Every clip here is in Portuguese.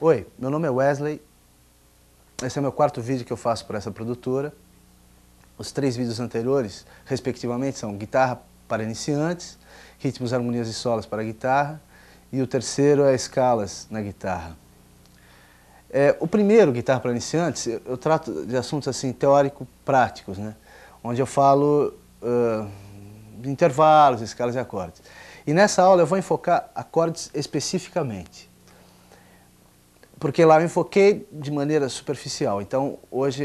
Oi, meu nome é Wesley, esse é o meu quarto vídeo que eu faço para essa produtora. Os 3 vídeos anteriores, respectivamente, são guitarra para iniciantes, ritmos, harmonias e solos para guitarra, e o terceiro é escalas na guitarra. O primeiro, guitarra para iniciantes, eu trato de assuntos assim teórico-práticos, né? Onde eu falo de intervalos, escalas e acordes. E nessa aula eu vou enfocar acordes especificamente, porque lá eu enfoquei de maneira superficial. Então hoje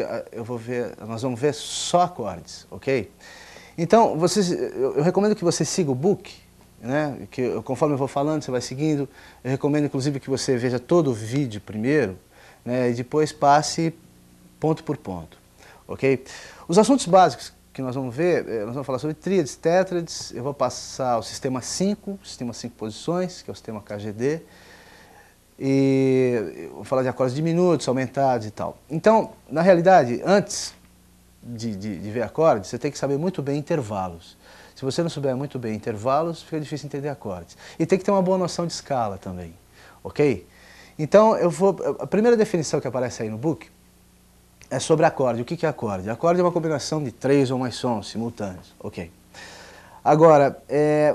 nós vamos ver só acordes, ok? Então eu recomendo que você siga o book, né? Conforme eu vou falando, você vai seguindo. Eu recomendo inclusive que você veja todo o vídeo primeiro, né? E depois passe ponto por ponto, ok? Os assuntos básicos que nós vamos ver, nós vamos falar sobre tríades, tétrades. Eu vou passar o sistema 5 posições, que é o sistema KGD. E vou falar de acordes diminutos, aumentados e tal. Então, na realidade, antes de ver acordes, você tem que saber muito bem intervalos. Se você não souber muito bem intervalos, fica difícil entender acordes. E tem que ter uma boa noção de escala também, ok? Então, a primeira definição que aparece aí no book é sobre acorde. O que é acorde? Acorde é uma combinação de 3 ou mais sons simultâneos, ok? Agora,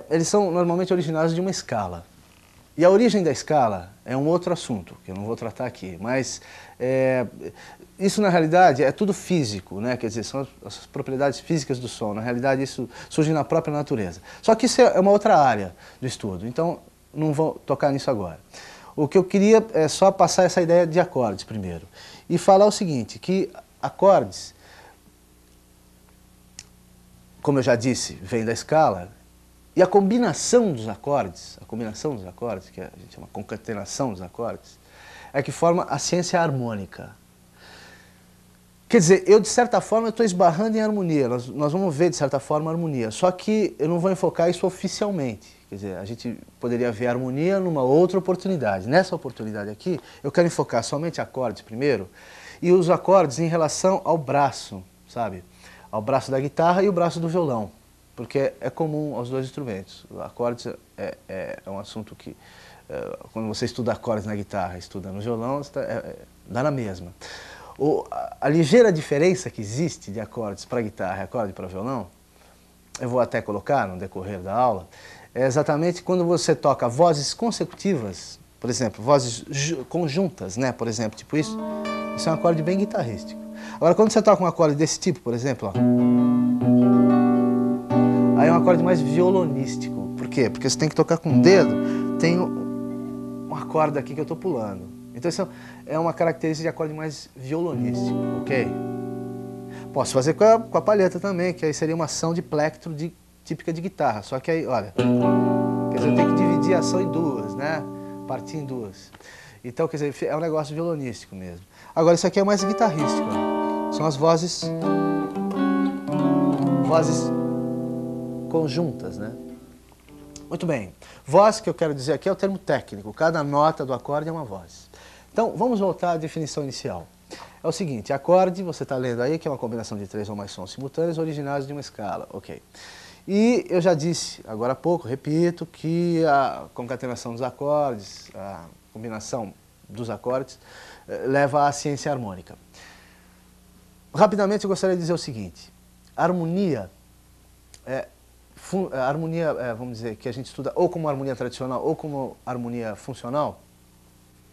eles são normalmente originados de uma escala. E a origem da escala é um outro assunto, que eu não vou tratar aqui, mas isso na realidade é tudo físico, né? Quer dizer, são as propriedades físicas do som. Na realidade isso surge na própria natureza. Só que isso é uma outra área do estudo, então não vou tocar nisso agora. O que eu queria é só passar essa ideia de acordes primeiro. E falar o seguinte, que acordes, como eu já disse, vem da escala. E a combinação dos acordes, que a gente chama concatenação dos acordes, é que forma a ciência harmônica. Quer dizer, eu de certa forma estou esbarrando em harmonia, nós vamos ver de certa forma harmonia, só que eu não vou enfocar isso oficialmente. Quer dizer, a gente poderia ver harmonia numa outra oportunidade. Nessa oportunidade aqui, eu quero enfocar somente acordes primeiro, e os acordes em relação ao braço, sabe? Ao braço da guitarra e o braço do violão. Porque é comum aos dois instrumentos. Acordes é um assunto que, quando você estuda acordes na guitarra, estuda no violão, dá na mesma. A ligeira diferença que existe de acordes para guitarra e acorde para violão, eu vou até colocar no decorrer da aula, é exatamente quando você toca vozes consecutivas, por exemplo, vozes conjuntas, né? Por exemplo, tipo isso é um acorde bem guitarrístico. Agora, quando você toca um acorde desse tipo, por exemplo, ó, aí é um acorde mais violonístico. Por quê? Porque você tem que tocar com o dedo, tem uma corda aqui que eu estou pulando. Então isso é uma característica de acorde mais violonístico, ok? Posso fazer com a palheta também, que aí seria uma ação de plectro típica de guitarra. Só que aí, olha, quer dizer, eu tenho que dividir a ação em duas, né? Partir em duas. Então, quer dizer, é um negócio violonístico mesmo. Agora, isso aqui é mais guitarrístico, ó. São as vozes conjuntas, né? Muito bem. Voz, que eu quero dizer aqui, é o termo técnico. Cada nota do acorde é uma voz. Então, vamos voltar à definição inicial. É o seguinte, acorde, você está lendo aí, que é uma combinação de 3 ou mais sons simultâneos originados de uma escala, ok. E eu já disse, agora há pouco, repito, que a concatenação dos acordes, a combinação dos acordes, leva à ciência harmônica. Rapidamente, eu gostaria de dizer o seguinte, a harmonia vamos dizer, que a gente estuda ou como harmonia tradicional ou como harmonia funcional,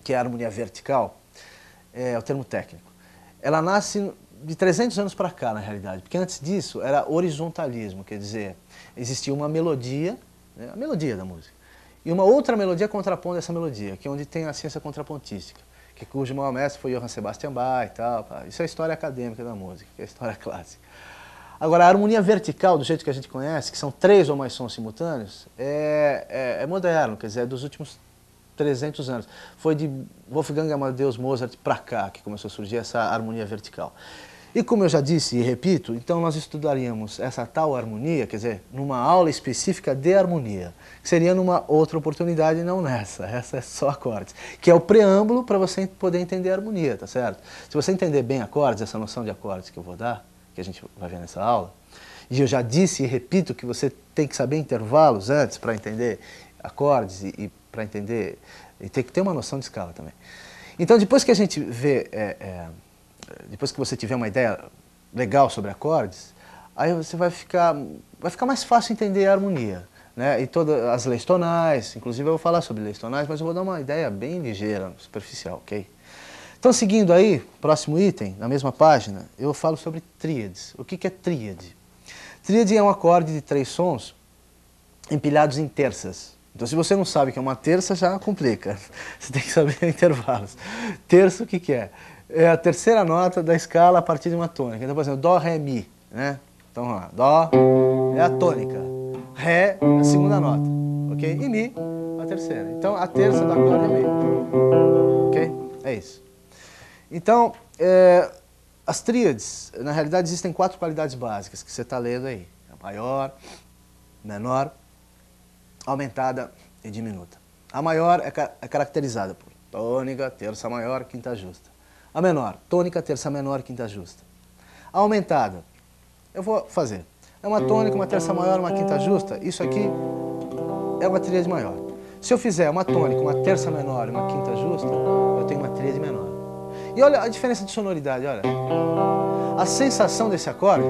que é a harmonia vertical, é o termo técnico. Ela nasce de 300 anos para cá, na realidade, porque antes disso era horizontalismo, quer dizer, existia uma melodia, né, a melodia da música, e uma outra melodia contrapondo essa melodia, que é onde tem a ciência contrapontística, cujo maior mestre foi Johann Sebastian Bach e tal. Isso é a história acadêmica da música, que é a história clássica. Agora, a harmonia vertical, do jeito que a gente conhece, que são 3 ou mais sons simultâneos, é moderno, quer dizer, é dos últimos 300 anos. Foi de Wolfgang Amadeus Mozart para cá que começou a surgir essa harmonia vertical. E como eu já disse e repito, então nós estudaríamos essa tal harmonia, quer dizer, numa aula específica de harmonia, que seria numa outra oportunidade e não nessa. Essa é só acordes, que é o preâmbulo para você poder entender a harmonia, tá certo? Se você entender bem acordes, essa noção de acordes que eu vou dar, que a gente vai ver nessa aula, e eu já disse e repito que você tem que saber intervalos antes para entender acordes e para entender, e tem que ter uma noção de escala também. Então, depois que a gente vê, depois que você tiver uma ideia legal sobre acordes, aí você vai ficar mais fácil entender a harmonia, né? E todas as leis tonais, inclusive eu vou falar sobre leis tonais, mas eu vou dar uma ideia bem ligeira, superficial, ok? Então, seguindo aí, próximo item, na mesma página, eu falo sobre tríades. O que é tríade? Tríade é um acorde de 3 sons empilhados em terças. Então, se você não sabe o que é uma terça, já complica. Você tem que saber intervalos. Terço, o que é? É a terceira nota da escala a partir de uma tônica. Então, por exemplo, Dó, Ré, Mi, né? Então, vamos lá. Dó é a tônica. Ré é a segunda nota, ok? E Mi, a terceira. Então, a terça do acorde é Mi. Ok? É isso. Então, as tríades, na realidade, existem 4 qualidades básicas que você está lendo aí. A maior, menor, aumentada e diminuta. A maior é caracterizada por tônica, terça maior, quinta justa. A menor, tônica, terça menor, quinta justa. A aumentada, eu vou fazer. É uma tônica, uma terça maior, uma quinta justa. Isso aqui é uma tríade maior. Se eu fizer uma tônica, uma terça menor e uma quinta justa, eu tenho uma tríade menor. E olha a diferença de sonoridade, olha. A sensação desse acorde,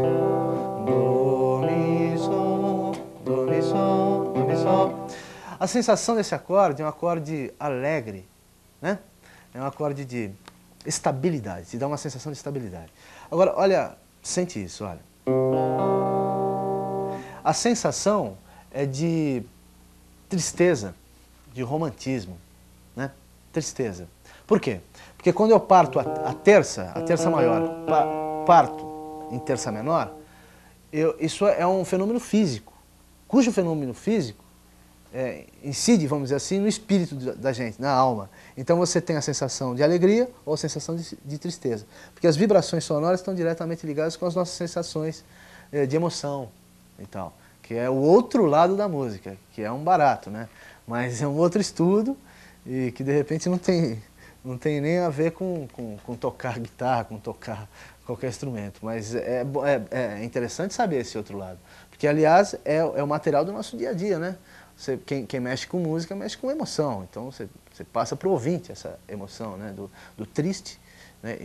Dó, Mi, Sol, Dó, Mi, Sol, Dó, Mi, Sol. A sensação desse acorde é um acorde alegre, né? É um acorde de estabilidade, te dá uma sensação de estabilidade. Agora, olha, sente isso, olha. A sensação é de tristeza, de romantismo, né? Tristeza. Por quê? Porque quando eu parto a terça maior, parto em terça menor, isso é um fenômeno físico, cujo fenômeno físico incide, vamos dizer assim, no espírito da gente, na alma. Então você tem a sensação de alegria ou a sensação de tristeza. Porque as vibrações sonoras estão diretamente ligadas com as nossas sensações de emoção e tal. Que é o outro lado da música, que é um barato, né? Mas é um outro estudo e que de repente não tem nem a ver com tocar guitarra, com tocar qualquer instrumento. Mas é interessante saber esse outro lado. Porque, aliás, é o material do nosso dia a dia, né? Quem mexe com música, mexe com emoção. Então, você passa para o ouvinte essa emoção, né? Do triste, né?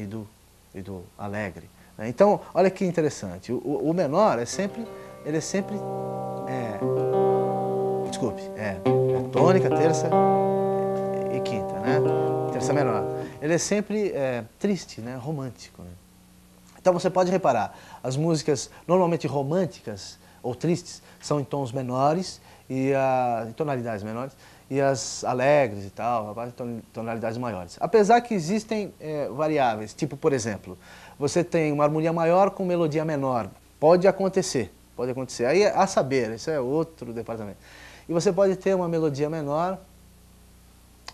e do alegre. Né? Então, olha que interessante. O menor é sempre tônica, terça e quinta, né? Terça menor. Ele é sempre triste, né? Romântico. Né? Então você pode reparar, as músicas normalmente românticas ou tristes são em tons menores, em tonalidades menores, e as alegres e tal, tonalidades maiores. Apesar que existem variáveis, tipo, por exemplo, você tem uma harmonia maior com melodia menor. Pode acontecer. Aí a saber, isso é outro departamento. E você pode ter uma melodia menor,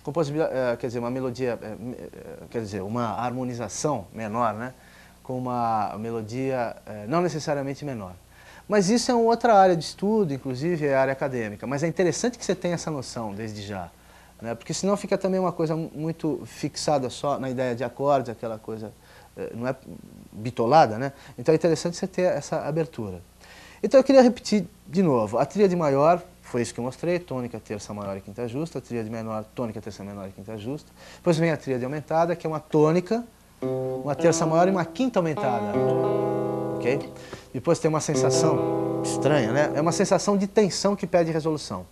com possibilidade, uma harmonização menor, né? Com uma melodia não necessariamente menor. Mas isso é uma outra área de estudo, inclusive é a área acadêmica. Mas é interessante que você tenha essa noção desde já, né? Porque senão fica também uma coisa muito fixada só na ideia de acordes, aquela coisa não é bitolada, né? Então é interessante você ter essa abertura. Então eu queria repetir de novo, a tríade maior, foi isso que eu mostrei, tônica, terça maior e quinta justa, a tríade menor, tônica, terça menor e quinta justa. Depois vem a tríade aumentada, que é uma tônica, uma terça maior e uma quinta aumentada. Ok? Depois tem uma sensação estranha, né? É uma sensação de tensão que pede resolução.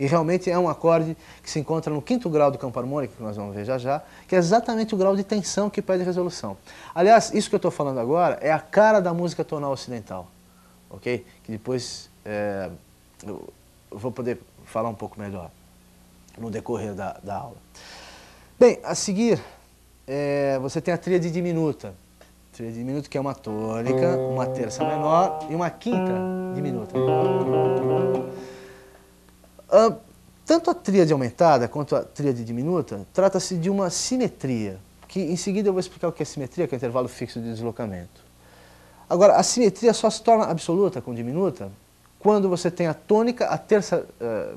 E realmente é um acorde que se encontra no 5º grau do campo harmônico, que nós vamos ver já já, que é exatamente o grau de tensão que pede resolução. Aliás, isso que eu estou falando agora é a cara da música tonal ocidental. Ok? Que depois eu vou poder falar um pouco melhor no decorrer da aula. Bem, a seguir, você tem a tríade diminuta. Tríade diminuta que é uma tônica, uma terça menor e uma quinta diminuta. Tanto a tríade aumentada quanto a tríade diminuta trata-se de uma simetria, que em seguida eu vou explicar o que é simetria, que é intervalo fixo de deslocamento. Agora, a simetria só se torna absoluta com diminuta quando você tem a tônica, a terça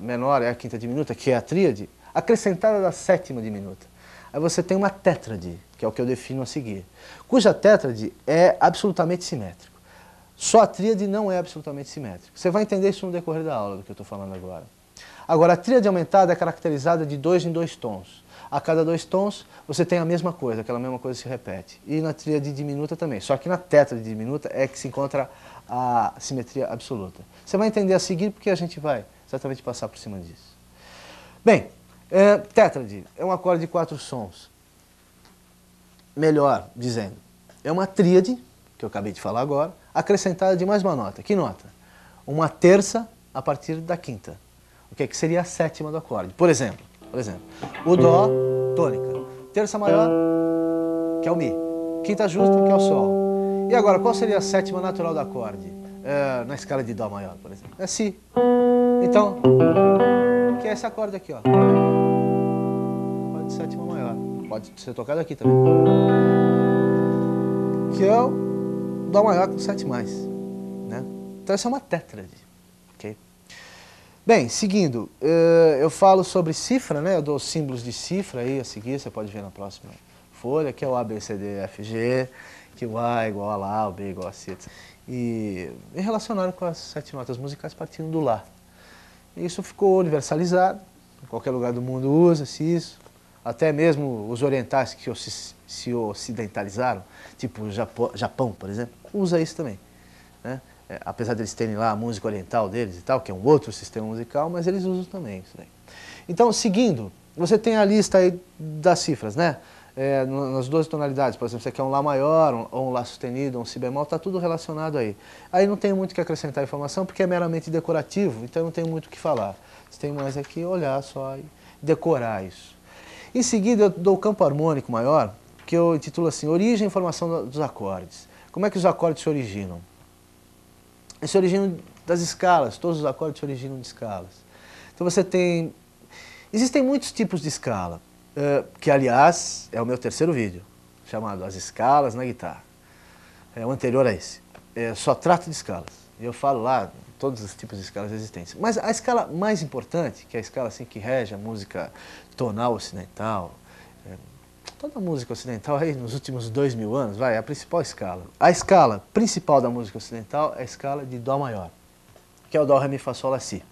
menor e a quinta diminuta, que é a tríade, acrescentada da sétima diminuta. Aí você tem uma tétrade, que é o que eu defino a seguir, cuja tétrade é absolutamente simétrico. Só a tríade não é absolutamente simétrica. Você vai entender isso no decorrer da aula, do que eu estou falando agora. Agora, a tríade aumentada é caracterizada de 2 em 2 tons. a cada 2 tons você tem a mesma coisa, aquela mesma coisa se repete. E na tríade diminuta também, só que na tétrade diminuta é que se encontra a simetria absoluta. Você vai entender a seguir porque a gente vai exatamente passar por cima disso. Bem, tétrade é um acorde de 4 sons. Melhor dizendo, é uma tríade, que eu acabei de falar agora, acrescentada de mais uma nota. Que nota? Uma terça a partir da quinta, okay? Que seria a sétima do acorde. Por exemplo, o Dó, tônica, terça maior, que é o Mi, quinta justa, que é o Sol. E agora, qual seria a sétima natural do acorde? Na escala de Dó maior, por exemplo. É Si. Então, que é esse acorde aqui, ó. Acorde de sétima maior. Pode ser tocado aqui também. Que é o Dó maior com 7+. Né? Então, essa é uma tétrade. Okay? Bem, seguindo, eu falo sobre cifra, né? Eu dou símbolos de cifra aí a seguir, você pode ver na próxima folha, que é o A, B, C, D, F, G, que o A é igual a Lá, o B é igual a Si, etc. E relacionado com as 7 notas musicais partindo do Lá. Isso ficou universalizado, em qualquer lugar do mundo usa-se isso, até mesmo os orientais que se ocidentalizaram, tipo o Japão, por exemplo, usa isso também. Né? Apesar de eles terem lá a música oriental deles e tal, que é um outro sistema musical, mas eles usam também isso daí. Então, seguindo, você tem a lista aí das cifras, né? Nas 12 tonalidades, por exemplo, você quer um Lá maior, ou um Lá sustenido, ou um Si bemol, está tudo relacionado aí. Aí não tem muito o que acrescentar informação, porque é meramente decorativo, então não tem muito o que falar. Você tem mais aqui olhar só e decorar isso. Em seguida, eu dou o campo harmônico maior, que eu intitulo assim, Origem e Formação dos Acordes. Como é que os acordes se originam? Eles se originam das escalas, todos os acordes se originam de escalas. Então você tem... Existem muitos tipos de escala. Que, aliás, é o meu terceiro vídeo, chamado As Escalas na Guitarra. É o anterior a esse. Só trato de escalas. Eu falo lá todos os tipos de escalas existentes. Mas a escala mais importante, que é a escala assim, que rege a música tonal ocidental, toda a música ocidental aí nos últimos 2000 anos, é a principal escala. A escala principal da música ocidental é a escala de Dó maior, que é o Dó, Ré, Mi, Fá, Sol, Lá, Si.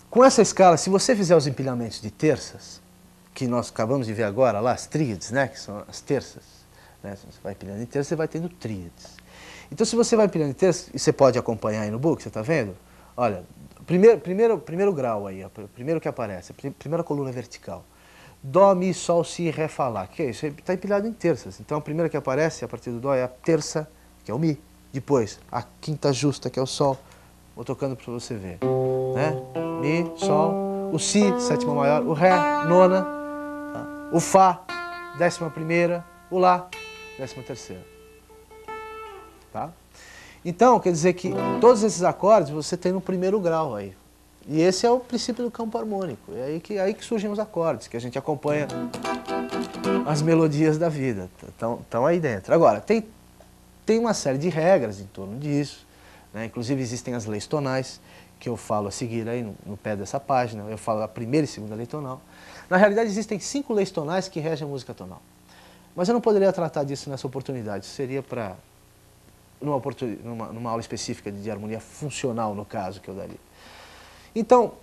Com essa escala, se você fizer os empilhamentos de terças, que nós acabamos de ver agora lá, as tríades, né, que são as terças, né, se você vai empilhando em terças, você vai tendo tríades. Então, se você vai empilhando em terças, e você pode acompanhar aí no book, você está vendo? Olha, primeiro grau aí, primeiro que aparece, primeira coluna vertical. Dó, Mi, Sol, Si, Ré, Fá, Lá. Que é isso? Está empilhado em terças. Então, a primeira que aparece a partir do Dó é a terça, que é o Mi. Depois, a quinta justa, que é o Sol. Vou tocando para você ver. Né? Mi, Sol, o Si, sétima maior, o Ré, nona, o Fá, 11ª, o Lá, 13ª. Tá? Então, quer dizer que todos esses acordes você tem no primeiro grau aí. E esse é o princípio do campo harmônico. É aí que surgem os acordes, que a gente acompanha as melodias da vida. Estão aí dentro. Agora, tem uma série de regras em torno disso. Né? Inclusive existem as leis tonais, que eu falo a seguir aí no pé dessa página. Eu falo a primeira e segunda lei tonal. Na realidade, existem 5 leis tonais que regem a música tonal. Mas eu não poderia tratar disso nessa oportunidade. Isso seria para numa aula específica de harmonia funcional, no caso, que eu daria. Então,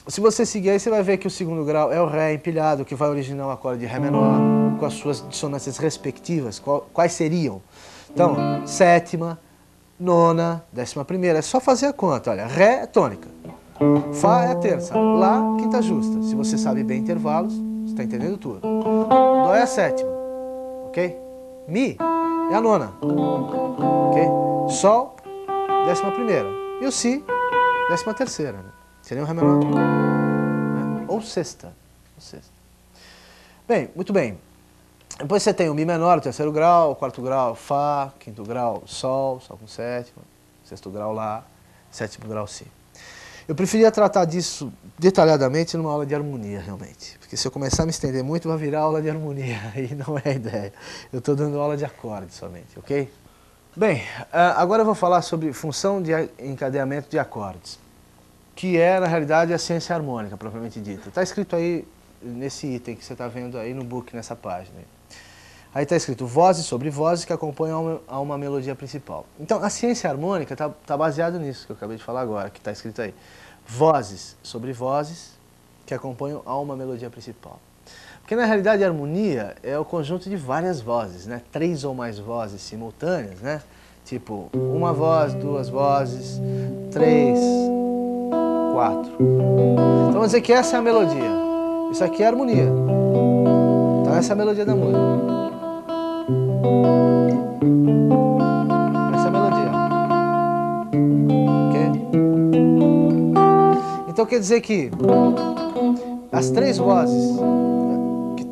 se você seguir aí, você vai ver que o segundo grau é o Ré empilhado, que vai originar o acorde de Ré menor, com as suas dissonâncias respectivas. Quais seriam? Então, sétima, nona, 11ª. É só fazer a conta. Olha, Ré é tônica. Fá é a terça, Lá, quinta justa. Se você sabe bem intervalos, você está entendendo tudo. Dó é a sétima, ok? Mi é a nona, ok? Sol, 11ª. E o Si, 13ª. Né? Seria um Ré menor, né? Ou sexta. Bem, muito bem. Depois você tem o Mi menor, o terceiro grau, o quarto grau, Fá, quinto grau, Sol com sétima, sexto grau, Lá, sétimo grau, Si. Eu preferia tratar disso detalhadamente numa aula de harmonia, realmente. Porque se eu começar a me estender muito, vai virar aula de harmonia. E não é a ideia. Eu estou dando aula de acordes somente, ok? Bem, agora eu vou falar sobre função de encadeamento de acordes. Que é, na realidade, a ciência harmônica, propriamente dita. Está escrito aí nesse item que você está vendo aí no book, nessa página. Aí está escrito vozes sobre vozes que acompanham a uma melodia principal. Então, a ciência harmônica está baseada nisso que eu acabei de falar agora, que está escrito aí. Vozes sobre vozes que acompanham a uma melodia principal. Porque na realidade a harmonia é o conjunto de várias vozes, né? 3 ou mais vozes simultâneas, né? Tipo, uma voz, 2 vozes, 3, 4. Então vamos dizer que essa é a melodia. Isso aqui é a harmonia. Então essa é a melodia da música. Essa é a melodia. Ok? Então quer dizer que as 3 vozes que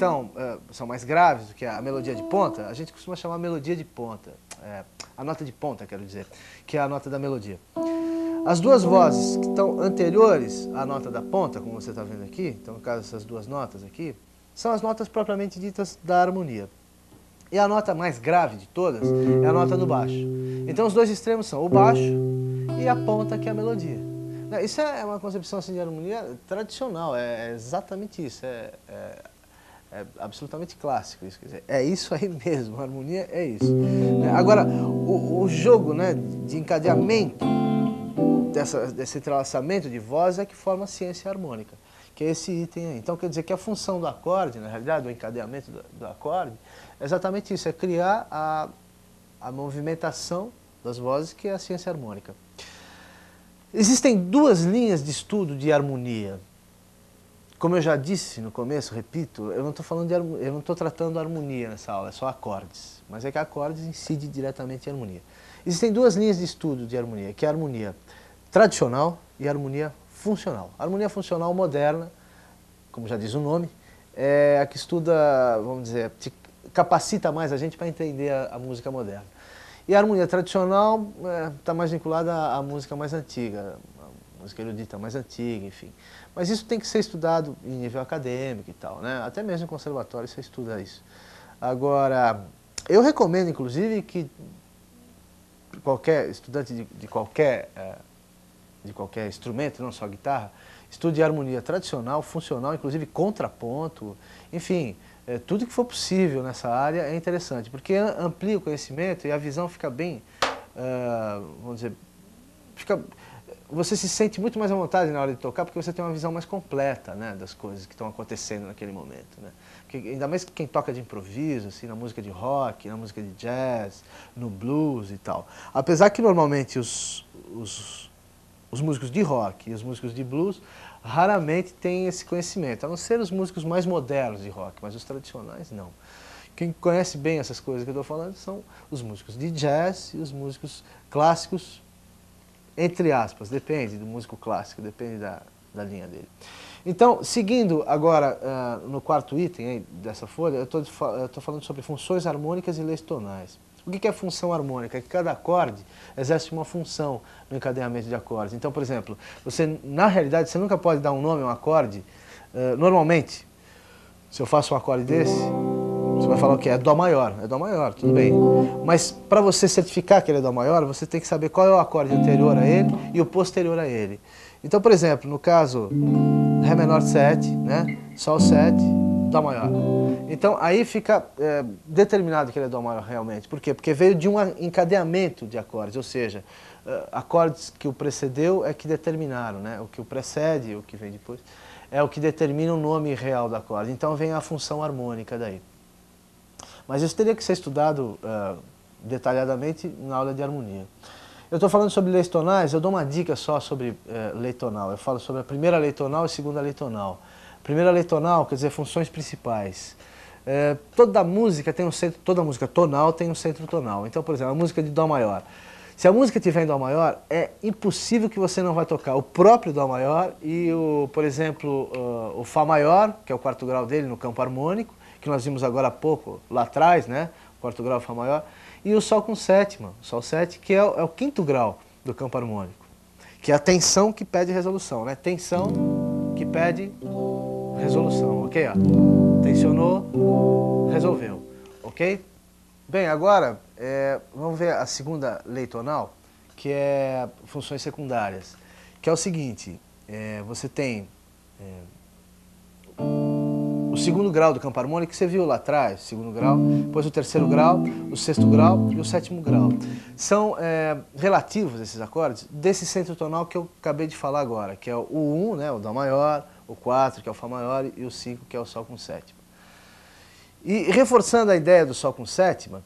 são mais graves do que a melodia de ponta, a gente costuma chamar melodia de ponta. A nota de ponta, quero dizer, que é a nota da melodia. As 2 vozes que estão anteriores à nota da ponta, como você está vendo aqui, então no caso essas 2 notas aqui, são as notas propriamente ditas da harmonia. E a nota mais grave de todas é a nota do baixo. Então os 2 extremos são o baixo e a ponta, que é a melodia. Isso é uma concepção assim, de harmonia tradicional, é exatamente isso, é absolutamente clássico isso. Quer dizer, é isso aí mesmo, a harmonia é isso. Agora, o jogo, né, de encadeamento, desse entrelaçamento de voz é que forma a ciência harmônica, que é esse item aí. Então quer dizer que a função do acorde, na realidade, o encadeamento do acorde, é exatamente isso, é criar a movimentação das vozes, que é a ciência harmônica. Existem 2 linhas de estudo de harmonia. Como eu já disse no começo, repito, eu não estou tratando harmonia nessa aula, é só acordes. Mas é que acordes incidem diretamente em harmonia. Existem 2 linhas de estudo de harmonia, que é a harmonia tradicional e a harmonia funcional. A harmonia funcional moderna, como já diz o nome, é a que estuda, vamos dizer, capacita mais a gente para entender a música moderna. E a harmonia tradicional está mais vinculada à música mais antiga, a música erudita mais antiga, enfim. Mas isso tem que ser estudado em nível acadêmico e tal, né? Até mesmo em conservatório você estuda isso. Agora, eu recomendo, inclusive, que qualquer estudante de qualquer instrumento, não só guitarra, estude harmonia tradicional, funcional, inclusive contraponto, enfim, tudo que for possível nessa área é interessante, porque amplia o conhecimento e a visão fica bem, vamos dizer, você se sente muito mais à vontade na hora de tocar, porque você tem uma visão mais completa, né, das coisas que estão acontecendo naquele momento, né? Porque, ainda mais quem toca de improviso, assim, na música de rock, na música de jazz, no blues e tal. Apesar que normalmente os músicos de rock e os músicos de blues raramente têm esse conhecimento, a não ser os músicos mais modernos de rock, mas os tradicionais não. Quem conhece bem essas coisas que eu estou falando são os músicos de jazz e os músicos clássicos, entre aspas, depende do músico clássico, depende da linha dele. Então, seguindo agora no 4º item aí dessa folha, eu estou falando sobre funções harmônicas e leis tonais. O que é função harmônica? É que cada acorde exerce uma função no encadeamento de acordes. Então, por exemplo, na realidade, você nunca pode dar um nome a um acorde. Normalmente, se eu faço um acorde desse, você vai falar o que? É Dó maior. É Dó maior, tudo bem. Mas para você certificar que ele é Dó maior, você tem que saber qual é o acorde anterior a ele e o posterior a ele. Então, por exemplo, no caso Ré menor 7, né? Sol 7, Dó maior. Então, aí fica determinado que ele é Dó maior realmente. Por quê? Porque veio de um encadeamento de acordes, ou seja, acordes que o precedeu é que determinaram, né? O que o precede, o que vem depois, é o que determina o nome real do acorde. Então, vem a função harmônica daí. Mas isso teria que ser estudado detalhadamente na aula de harmonia. Eu estou falando sobre leis tonais, eu dou uma dica só sobre lei tonal. Eu falo sobre a primeira lei tonal e a segunda lei tonal. Primeira lei tonal, quer dizer, funções principais. Toda música tem um centro, toda música tonal tem um centro tonal. Então, por exemplo, a música de Dó maior. Se a música estiver em Dó maior, é impossível que você não vai tocar o próprio Dó maior e, por exemplo, o Fá maior, que é o 4º grau dele no campo harmônico, que nós vimos agora há pouco, lá atrás, né? 4º grau, Fá maior, e o Sol com sétima, o Sol 7, que é o 5º grau do campo harmônico, que é a tensão que pede resolução, né? Tensão que pede resolução, ok? Ó. Tensionou, resolveu, ok? Bem, agora vamos ver a segunda lei tonal, que é funções secundárias, que é o seguinte, você tem o 2º grau do campo harmônico que você viu lá atrás, 2º grau, depois o 3º grau, o 6º grau e o 7º grau. São relativos esses acordes desse centro tonal que eu acabei de falar agora, que é o 1, né, o Dó maior, o 4, que é o Fá maior, e o 5, que é o Sol com sétima. E reforçando a ideia do Sol com sétima,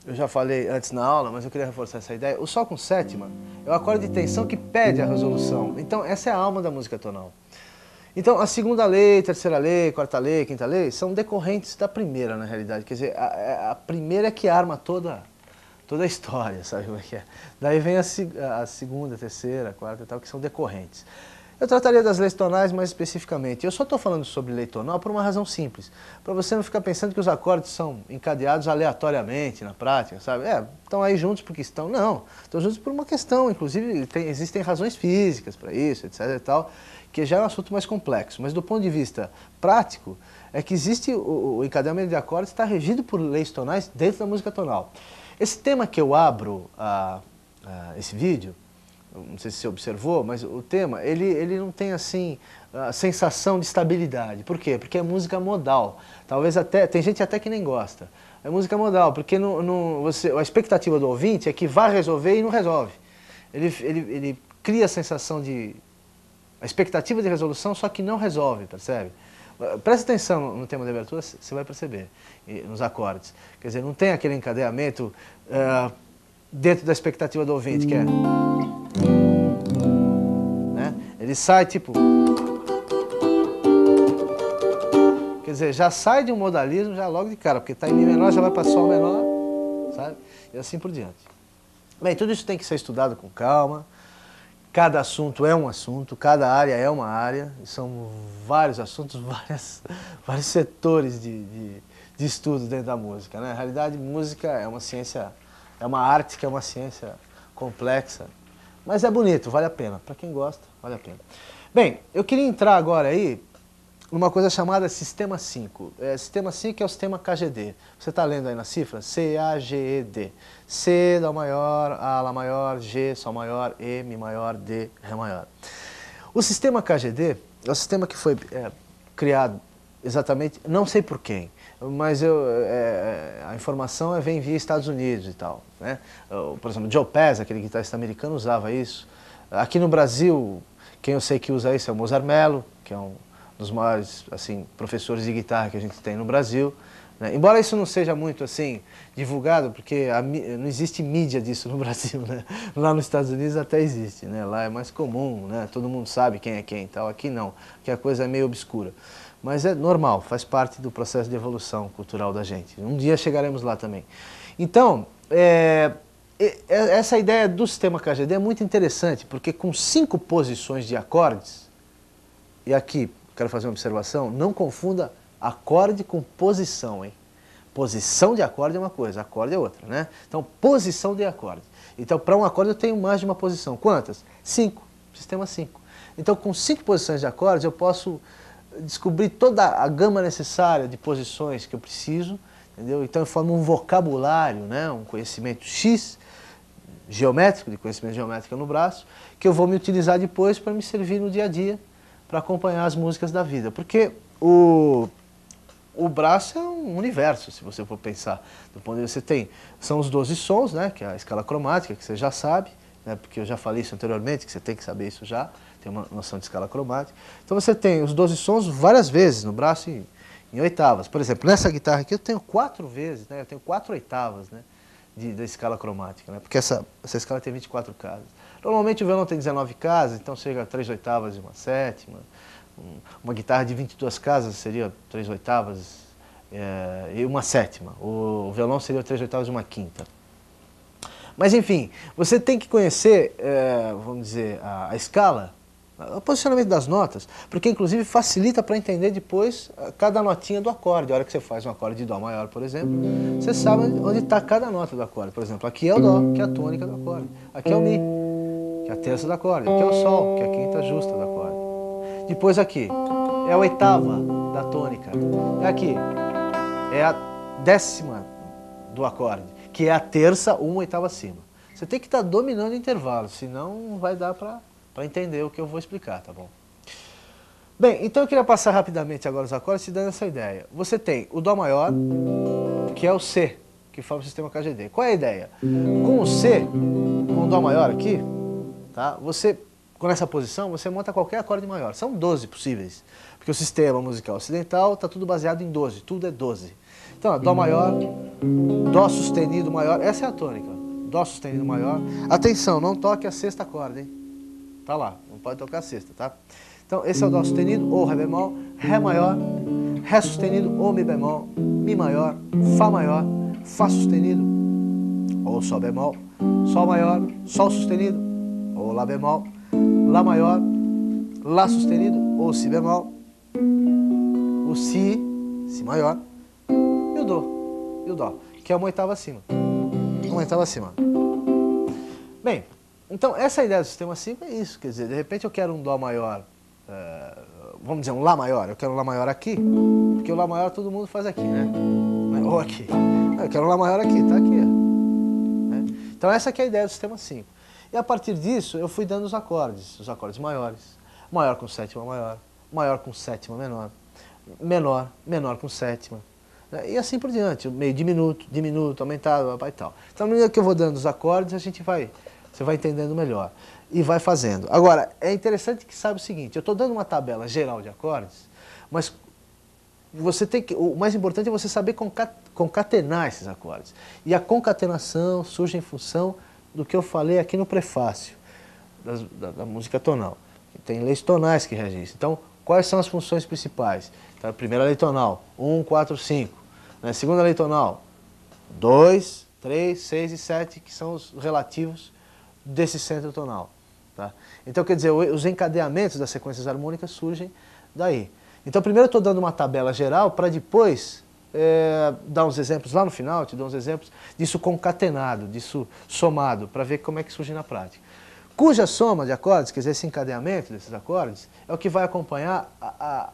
eu já falei antes na aula, mas eu queria reforçar essa ideia. O Sol com sétima é o acorde de tensão que pede a resolução. Então, essa é a alma da música tonal. Então, a segunda lei, terceira lei, quarta lei, quinta lei, são decorrentes da primeira, na realidade. Quer dizer, a primeira é que arma toda a história, sabe como é que é? Daí vem a segunda, terceira, quarta e tal, que são decorrentes. Eu trataria das leis tonais mais especificamente. Eu só estou falando sobre lei tonal por uma razão simples. Para você não ficar pensando que os acordes são encadeados aleatoriamente na prática, sabe? Estão aí juntos porque estão. Não, estão juntos por uma questão. Inclusive, existem razões físicas para isso, etc. e tal, que já é um assunto mais complexo. Mas do ponto de vista prático, é que existe o encadeamento de acordes está regido por leis tonais dentro da música tonal. Esse tema que eu abro esse vídeo, não sei se você observou, mas o tema, ele não tem assim a sensação de estabilidade. Por quê? Porque é música modal. Talvez até, tem gente até que nem gosta. É música modal, porque a expectativa do ouvinte é que vá resolver e não resolve. Ele cria a sensação a expectativa de resolução, só que não resolve, percebe? Presta atenção no tema de abertura, você vai perceber, nos acordes. Quer dizer, não tem aquele encadeamento dentro da expectativa do ouvinte, que é... Né? Ele sai tipo... Quer dizer, já sai de um modalismo já logo de cara, porque está em Mi menor, já vai para Sol menor, sabe? E assim por diante. Bem, tudo isso tem que ser estudado com calma. Cada assunto é um assunto, cada área é uma área, são vários assuntos, vários setores de estudo dentro da música, né? Na realidade, música é uma ciência, é uma arte que é uma ciência complexa, mas é bonito, vale a pena. Para quem gosta, vale a pena. Bem, eu queria entrar agora aí numa coisa chamada Sistema 5. Sistema 5 é o sistema KGD. Você está lendo aí na cifra? C-A-G-E-D. C, Dó maior, A, Lá maior, G, Sol maior, E, Mi maior, D, Ré maior. O sistema KGD é o sistema que foi criado exatamente, não sei por quem, mas a informação vem via Estados Unidos e tal, né? Por exemplo, Joe Pass, aquele guitarrista americano, usava isso. Aqui no Brasil, quem eu sei que usa isso é o Mozart Mello, que é um dos maiores assim, professores de guitarra que a gente tem no Brasil. Né? Embora isso não seja muito assim divulgado, porque não existe mídia disso no Brasil, né? Lá nos Estados Unidos até existe, né? Lá é mais comum, né? Todo mundo sabe quem é quem e tal. Aqui não, aqui a coisa é meio obscura. Mas é normal, faz parte do processo de evolução cultural da gente. Um dia chegaremos lá também. Então, essa ideia do sistema KGD é muito interessante, porque com 5 posições de acordes, e aqui quero fazer uma observação, não confunda acorde com posição, hein? Posição de acorde é uma coisa, acorde é outra, né? Então, posição de acorde. Então, para um acorde eu tenho mais de uma posição. Quantas? 5, sistema 5. Então, com 5 posições de acordes eu posso descobrir toda a gama necessária de posições que eu preciso, entendeu? Então, eu formo um vocabulário, né? Um conhecimento X, geométrico, de conhecimento geométrico no braço, que eu vou me utilizar depois para me servir no dia a dia, para acompanhar as músicas da vida. Porque o braço é um universo, se você for pensar. Do ponto de vista, você tem, são os 12 sons, né, que é a escala cromática, que você já sabe, né, porque eu já falei isso anteriormente, que você tem que saber isso já, tem uma noção de escala cromática. Então você tem os 12 sons várias vezes no braço em oitavas. Por exemplo, nessa guitarra aqui eu tenho 4 vezes, né, eu tenho 4 oitavas, né, da escala cromática, né, porque essa escala tem 24 casas. Normalmente o violão tem 19 casas, então chega a 3 oitavas e uma sétima. Uma guitarra de 22 casas seria 3 oitavas e uma sétima. O violão seria 3 oitavas e uma quinta. Mas enfim, você tem que conhecer, vamos dizer, a escala, o posicionamento das notas, porque inclusive facilita para entender depois cada notinha do acorde. A hora que você faz um acorde de Dó maior, por exemplo, você sabe onde está cada nota do acorde. Por exemplo, aqui é o Dó, que é a tônica do acorde. Aqui é o Mi, que é a terça do acorde. Aqui é o Sol, que é a quinta justa do acorde. Depois aqui é a oitava da tônica. E aqui é a 10ª do acorde, que é a terça, uma oitava acima. Você tem que estar dominando o intervalo, senão não vai dar para entender o que eu vou explicar, tá bom? Bem, então eu queria passar rapidamente agora os acordes, te dando essa ideia. Você tem o Dó maior, que é o C, que forma o sistema KGD. Qual é a ideia? Com o C, com o Dó maior aqui, tá? Você, com essa posição, você monta qualquer acorde maior. São 12 possíveis, porque o sistema musical ocidental está tudo baseado em 12, tudo é 12. Então, ó, Dó maior, Dó sustenido maior, essa é a tônica. Dó sustenido maior. Atenção, não toque a sexta corda, hein? Tá lá, não pode tocar a sexta, tá? Então, esse é o Dó sustenido, ou Ré bemol, Ré maior, Ré sustenido, ou Mi bemol, Mi maior, Fá sustenido, ou Sol bemol, Sol maior, Sol sustenido, ou Lá bemol, Lá maior, Lá sustenido, ou Si bemol, o Si maior, e o Dó, que é uma oitava acima. Uma oitava acima. Bem, então essa ideia do sistema 5 é isso, quer dizer, de repente eu quero um Dó maior, vamos dizer um Lá maior, eu quero um Lá maior aqui, porque o Lá maior todo mundo faz aqui, né? Ou aqui. Eu quero um Lá maior aqui, tá aqui. Né? Então essa aqui é a ideia do sistema 5. E a partir disso eu fui dando os acordes maiores. Maior com sétima maior, maior com sétima menor, menor com sétima. Né? E assim por diante, meio diminuto, aumentado, e tal. Então, na medida que eu vou dando os acordes, você vai entendendo melhor. E vai fazendo. Agora, é interessante que saiba o seguinte, eu estou dando uma tabela geral de acordes, mas você tem que, o mais importante é você saber concatenar esses acordes. E a concatenação surge em função do que eu falei aqui no prefácio da música tonal. Tem leis tonais que regem isso. Então, quais são as funções principais? Então, a primeira lei tonal, 1, 4, 5. Né? Segunda lei tonal, 2, 3, 6 e 7, que são os relativos desse centro tonal. Tá? Então, quer dizer, os encadeamentos das sequências harmônicas surgem daí. Então, primeiro eu estou dando uma tabela geral para depois dar uns exemplos lá no final, te dou uns exemplos disso concatenado, disso somado, para ver como é que surge na prática. Cuja soma de acordes, quer dizer, esse encadeamento desses acordes, é o que vai acompanhar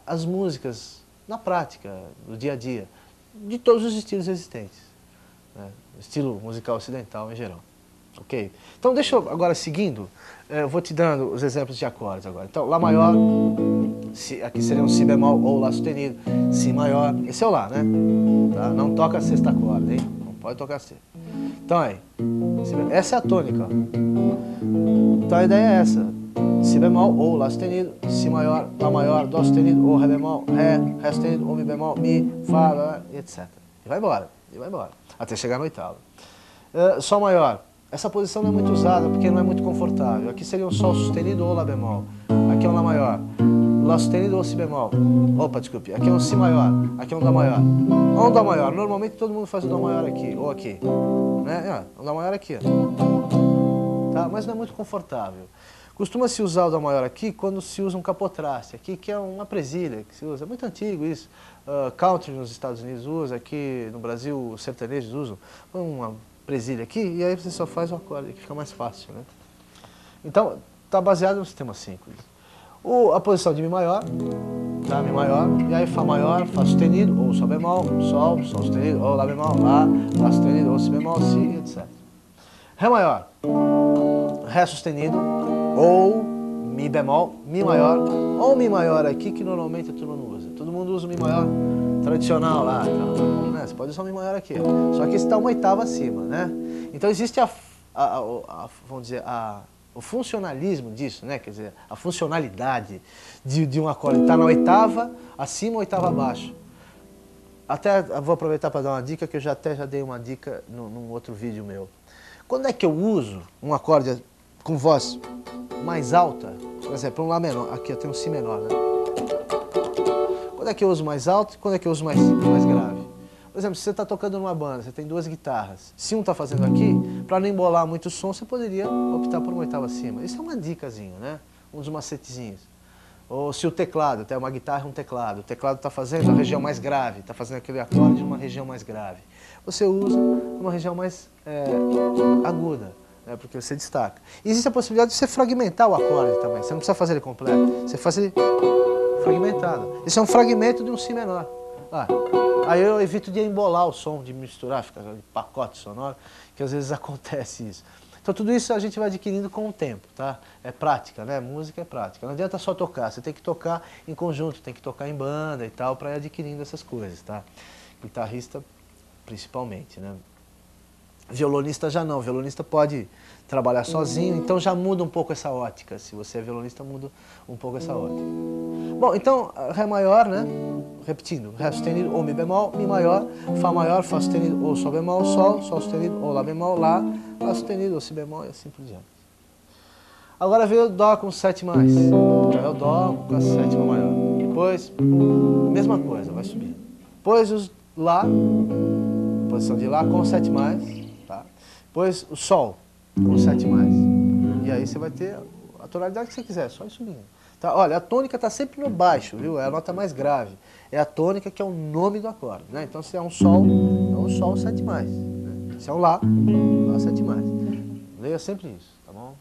as músicas na prática, no dia a dia, de todos os estilos existentes. Né? Estilo musical ocidental em geral. Ok? Então deixa eu, agora seguindo, eu vou te dando os exemplos de acordes agora. Então, Lá maior, aqui seria um Si bemol ou Lá sustenido, Si maior, esse é o Lá, né? Tá? Não toca a sexta corda, hein? Não pode tocar a sexta. Então aí, essa é a tônica. Então a ideia é essa, Si bemol ou Lá sustenido, Si maior, Lá maior, Dó sustenido ou Ré bemol, Ré sustenido ou Mi bemol, Mi, Fá, etc. E vai embora, até chegar no oitavo. Sol maior. Essa posição não é muito usada porque não é muito confortável. Aqui seria um Sol sustenido ou Lá bemol. Aqui é um Lá maior. Lá sustenido ou Si bemol. Opa, desculpe. Aqui é um Si maior. Aqui é um Dó maior. Ou um Dó maior. Normalmente todo mundo faz o Dó maior aqui ou aqui. Né? Um Dó maior aqui. Tá? Mas não é muito confortável. Costuma-se usar o Dó maior aqui quando se usa um capotraste. Aqui que é uma presilha que se usa. É muito antigo isso. Country nos Estados Unidos usa. Aqui no Brasil os sertanejos usam. Uma presilha aqui, e aí você só faz o acorde, que fica mais fácil, né? Então, está baseado no sistema 5. A posição de Mi maior, tá? Mi maior, e aí Fá maior, Fá sustenido, ou Sol bemol, Sol sustenido, ou Lá bemol, Lá sustenido, ou Si bemol, Si, etc. Ré maior, Ré sustenido, ou Mi bemol, Mi maior, ou Mi maior aqui, que normalmente a turma não usa. Todo mundo usa o Mi maior tradicional lá, então, né? Você pode usar um Mi maior aqui, só que está uma oitava acima, né? Então existe vamos dizer, o funcionalismo disso, né? Quer dizer, a funcionalidade de um acorde estar na oitava acima ou oitava abaixo. Até vou aproveitar para dar uma dica, que eu já dei uma dica num outro vídeo meu. Quando é que eu uso um acorde com voz mais alta? Por exemplo, um Lá menor, aqui eu tenho um Si menor, né? Quando é que eu uso mais alto e quando é que eu uso mais grave? Por exemplo, se você está tocando numa banda, você tem duas guitarras. Se um está fazendo aqui, para não embolar muito o som, você poderia optar por uma oitava acima. Isso é uma dicasinha, né? Um dos macetezinhos. Ou se o teclado, tem uma guitarra e um teclado. O teclado está fazendo a região mais grave, está fazendo aquele acorde numa região mais grave. Você usa uma região mais aguda, né? Porque você destaca. E existe a possibilidade de você fragmentar o acorde também. Você não precisa fazer ele completo. Você faz ele fragmentado. Esse é um fragmento de um Si menor. Aí eu evito de embolar o som, de misturar, ficar de pacote sonoro, que às vezes acontece isso. Então tudo isso a gente vai adquirindo com o tempo, tá? É prática, né? Música é prática. Não adianta só tocar, você tem que tocar em conjunto, tem que tocar em banda e tal, para ir adquirindo essas coisas, tá? Guitarrista principalmente, né? Violonista já não, violonista pode trabalhar sozinho, então já muda um pouco essa ótica. Se você é violonista, muda um pouco essa ótica. Bom, então, Ré maior, né? Repetindo, Ré sustenido ou Mi bemol, Mi maior, Fá maior, Fá sustenido ou Sol bemol, Sol sustenido ou Lá bemol, Lá sustenido ou Si bemol e assim por diante. Agora veio o Dó com 7 mais. Então é o Dó com a sétima maior. Depois, mesma coisa, vai subindo. Depois os Lá, posição de Lá com 7 mais. Tá? Depois o Sol com 7 mais. E aí você vai ter a tonalidade que você quiser, só ir subindo. Tá? Olha, a tônica está sempre no baixo, viu? É a nota mais grave. É a tônica que é o nome do acorde. Né? Então se é um Sol, é um Sol 7 mais. Né? Se é um Lá 7 mais. Leia sempre isso, tá bom?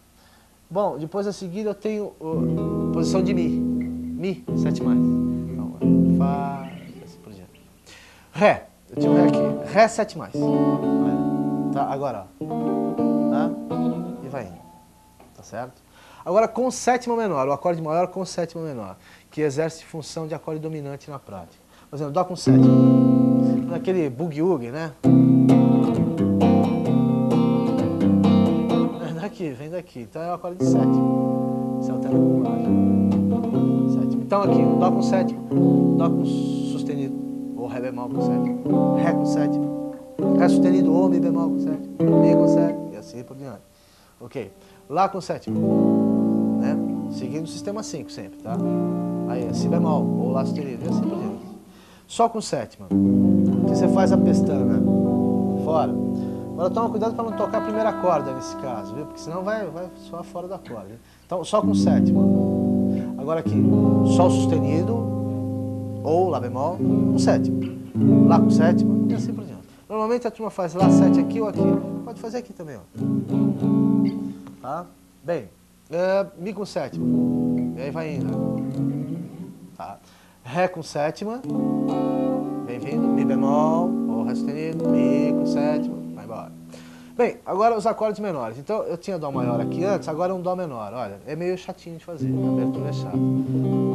Bom, depois a seguir eu tenho a posição de Mi. Mi, 7 mais. Então, Fá, assim por diante. Ré. Eu tinha um Ré aqui. Ré 7 mais. Tá? Agora, ó. Tá? E vai indo. Tá certo? Agora com sétima menor, o acorde maior com sétima menor, que exerce função de acorde dominante na prática. Por exemplo, Dó com sétima. Naquele boogie-woogie, né? Vem daqui. Então é o acorde de sétima. Você altera com Lá. Sétima. Então aqui, Dó com sétima, Dó com sustenido, ou Ré bemol com sétima, Ré com sétima, Ré sustenido ou Mi bemol com sétima, Mi com sétima, e assim por diante. Ok. Lá com sétima, né? Seguindo o sistema 5 sempre, tá? Aí é Si bemol, ou Lá sustenido, e assim por diante. Sol com sétima, que você faz a pestana fora. Agora toma cuidado para não tocar a primeira corda nesse caso, viu? Porque senão vai soar fora da corda. Então, Sol com sétima. Agora aqui, Sol sustenido, ou Lá bemol, com sétima. Lá com sétima, e assim por diante. Normalmente a turma faz Lá 7 aqui ou aqui. Pode fazer aqui também, ó. Tá? Bem, Mi com sétima. E aí vai indo. Tá? Ré com sétima. Bem-vindo. Mi bemol, ou Ré sustenido, Mi com sétima. Vai embora. Bem, agora os acordes menores. Então eu tinha Dó maior aqui antes, agora é um Dó menor. Olha, é meio chatinho de fazer, a abertura é chata.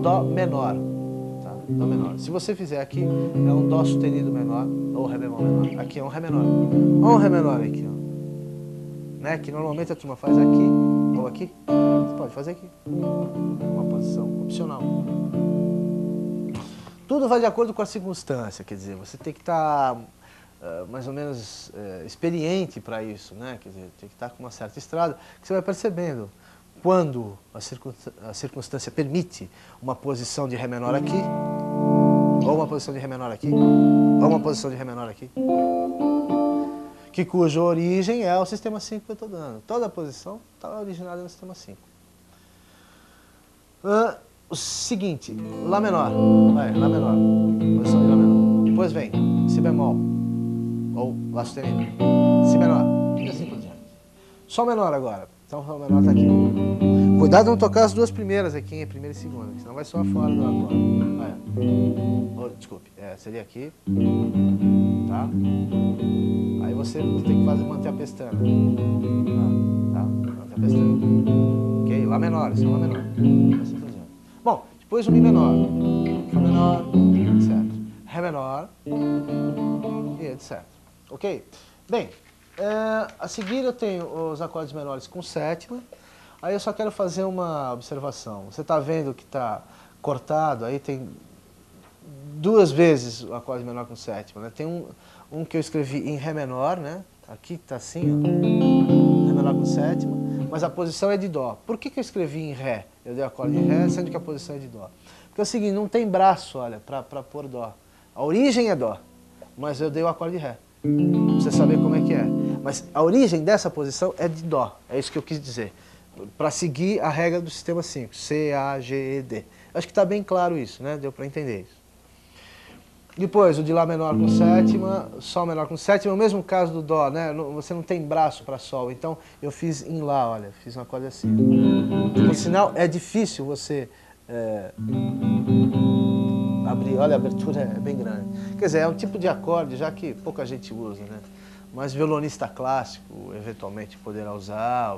Dó menor. Tá? Dó menor. Se você fizer aqui, é um Dó sustenido menor, ou Ré bemol menor. Aqui é um Ré menor. Olha um Ré menor aqui, ó. Né? Que normalmente a turma faz aqui, ou aqui. Você pode fazer aqui. Uma posição opcional. Tudo vai de acordo com a circunstância, quer dizer, você tem que estar mais ou menos experiente para isso, né? Quer dizer, tem que estar com uma certa estrada, que você vai percebendo quando a circunstância permite uma posição de Ré menor aqui, ou uma posição de Ré menor aqui, ou uma posição de Ré menor aqui, que cuja origem é o sistema 5 que eu estou dando. Toda a posição está originada no sistema 5. O seguinte, Lá menor, vai, Lá menor, posição de Lá menor. Depois vem Si bemol, ou Lá sustenido, Si menor, e assim por diante. Sol menor agora, então o Sol menor está aqui. Cuidado de não tocar as duas primeiras aqui, em primeira e segunda, senão vai soar fora do acorde. Desculpe, seria aqui, tá? Aí você tem que manter a pestana, tá? Manter a pestana. Ok, Lá menor, isso é Lá menor, assim por diante. Bom, depois o Mi menor, Fá menor, etc. Ré menor e etc. Ok? Bem, a seguir eu tenho os acordes menores com sétima. Aí eu só quero fazer uma observação. Você está vendo que está cortado, aí tem duas vezes o acorde menor com sétima. Né? Tem um que eu escrevi em Ré menor, né? Aqui está assim, ó, Ré menor com sétima, mas a posição é de Dó. Por que eu escrevi em Ré? Eu dei o acorde em Ré, sendo que a posição é de Dó. Porque é o seguinte, não tem braço, olha, para pôr Dó. A origem é Dó, mas eu dei o acorde de Ré. Pra você saber como é que é. Mas a origem dessa posição é de Dó, é isso que eu quis dizer. Para seguir a regra do sistema 5, C, A, G, E, D. Acho que está bem claro isso, né? Deu para entender isso. Depois, o de Lá menor com sétima, Sol menor com sétima, é o mesmo caso do Dó, né? Você não tem braço para Sol, então eu fiz em Lá, olha, fiz uma coisa assim. Por sinal, é difícil você abrir, olha, a abertura é bem grande. Quer dizer, é um tipo de acorde já que pouca gente usa, né? Mas violonista clássico, eventualmente, poderá usar,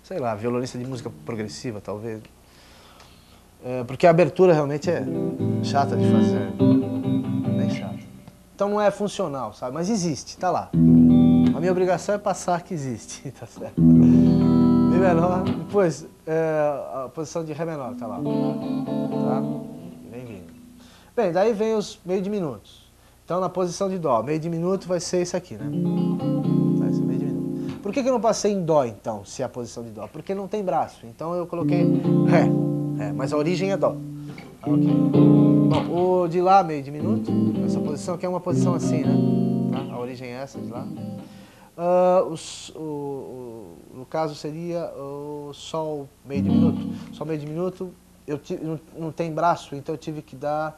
sei lá, violonista de música progressiva, talvez. Porque a abertura realmente é chata de fazer, bem chata. Então não é funcional, sabe? Mas existe, tá lá. A minha obrigação é passar que existe, tá certo? Mi menor, depois a posição de Ré menor, tá lá. Tá? Vem vindo. Bem, daí vem os meio diminutos. Então na posição de Dó, meio diminuto vai ser isso aqui, né? Vai ser meio diminuto. Por que eu não passei em Dó então, se é a posição de Dó? Porque não tem braço, então eu coloquei Ré, mas a origem é Dó. Ok. Bom, o de Lá, meio diminuto, essa posição aqui é uma posição assim, né? Tá? A origem é essa de Lá. No caso seria o Sol meio diminuto. Sol meio diminuto, não tem braço, então eu tive que dar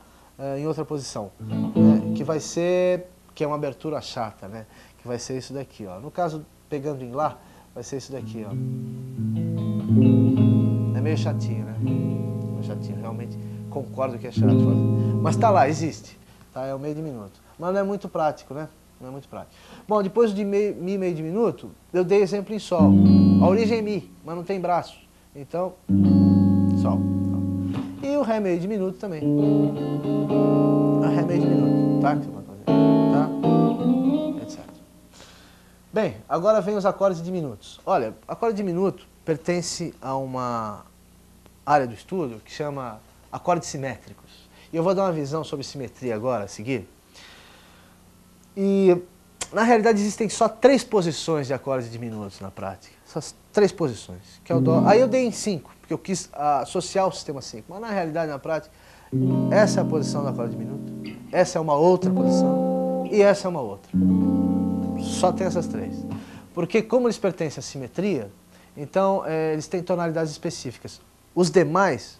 em outra posição, né? Que vai ser, que é uma abertura chata, né? Que vai ser isso daqui, ó. No caso, pegando em Lá, vai ser isso daqui, ó. É meio chatinho, né? Meio chatinho, realmente concordo que é chato fazer. Mas tá lá, existe, tá? É o meio diminuto. Mas não é muito prático, né? Não é muito prático. Bom, depois de Mi meio diminuto, eu dei exemplo em Sol. A origem é Mi, mas não tem braço. Então, Sol. E o Ré meio diminuto também. A Ré meio diminuto, tá? Que você pode fazer, tá? Etc. Bem, agora vem os acordes diminutos. Olha, acorde diminuto pertence a uma área do estudo que chama acordes simétricos. E eu vou dar uma visão sobre simetria agora, a seguir. E, na realidade, existem só 3 posições de acordes diminutos na prática. Só 3 posições, que é o Dó. Aí eu dei em 5, porque eu quis associar o sistema 5. Mas, na realidade, na prática, essa é a posição do acorde diminuto, essa é uma outra posição e essa é uma outra. Só tem essas 3. Porque, como eles pertencem à simetria, então, eles têm tonalidades específicas. Os demais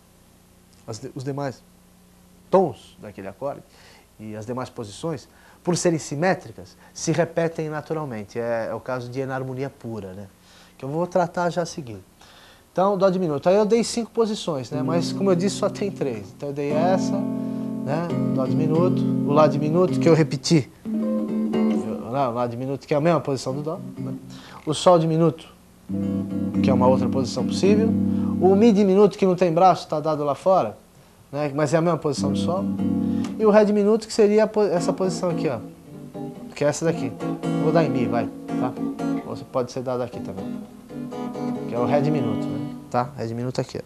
tons daquele acorde e as demais posições, por serem simétricas, se repetem naturalmente. É o caso de enarmonia pura, né? Que eu vou tratar já a seguir. Então, Dó diminuto. Aí eu dei 5 posições, né? Mas, como eu disse, só tem 3. Então eu dei essa, né? Dó diminuto, o Lá diminuto, que eu repeti. O Lá diminuto, que é a mesma posição do Dó, né? O Sol diminuto, que é uma outra posição possível. O Mi diminuto, que não tem braço, está dado lá fora, né? Mas é a mesma posição do Sol. E o Ré diminuto, que seria essa posição aqui, ó. Que é essa daqui. Vou dar em Mi, vai, tá? Ou você pode ser dado aqui também. Que é o Ré diminuto, né? Tá? Ré diminuto aqui, ó.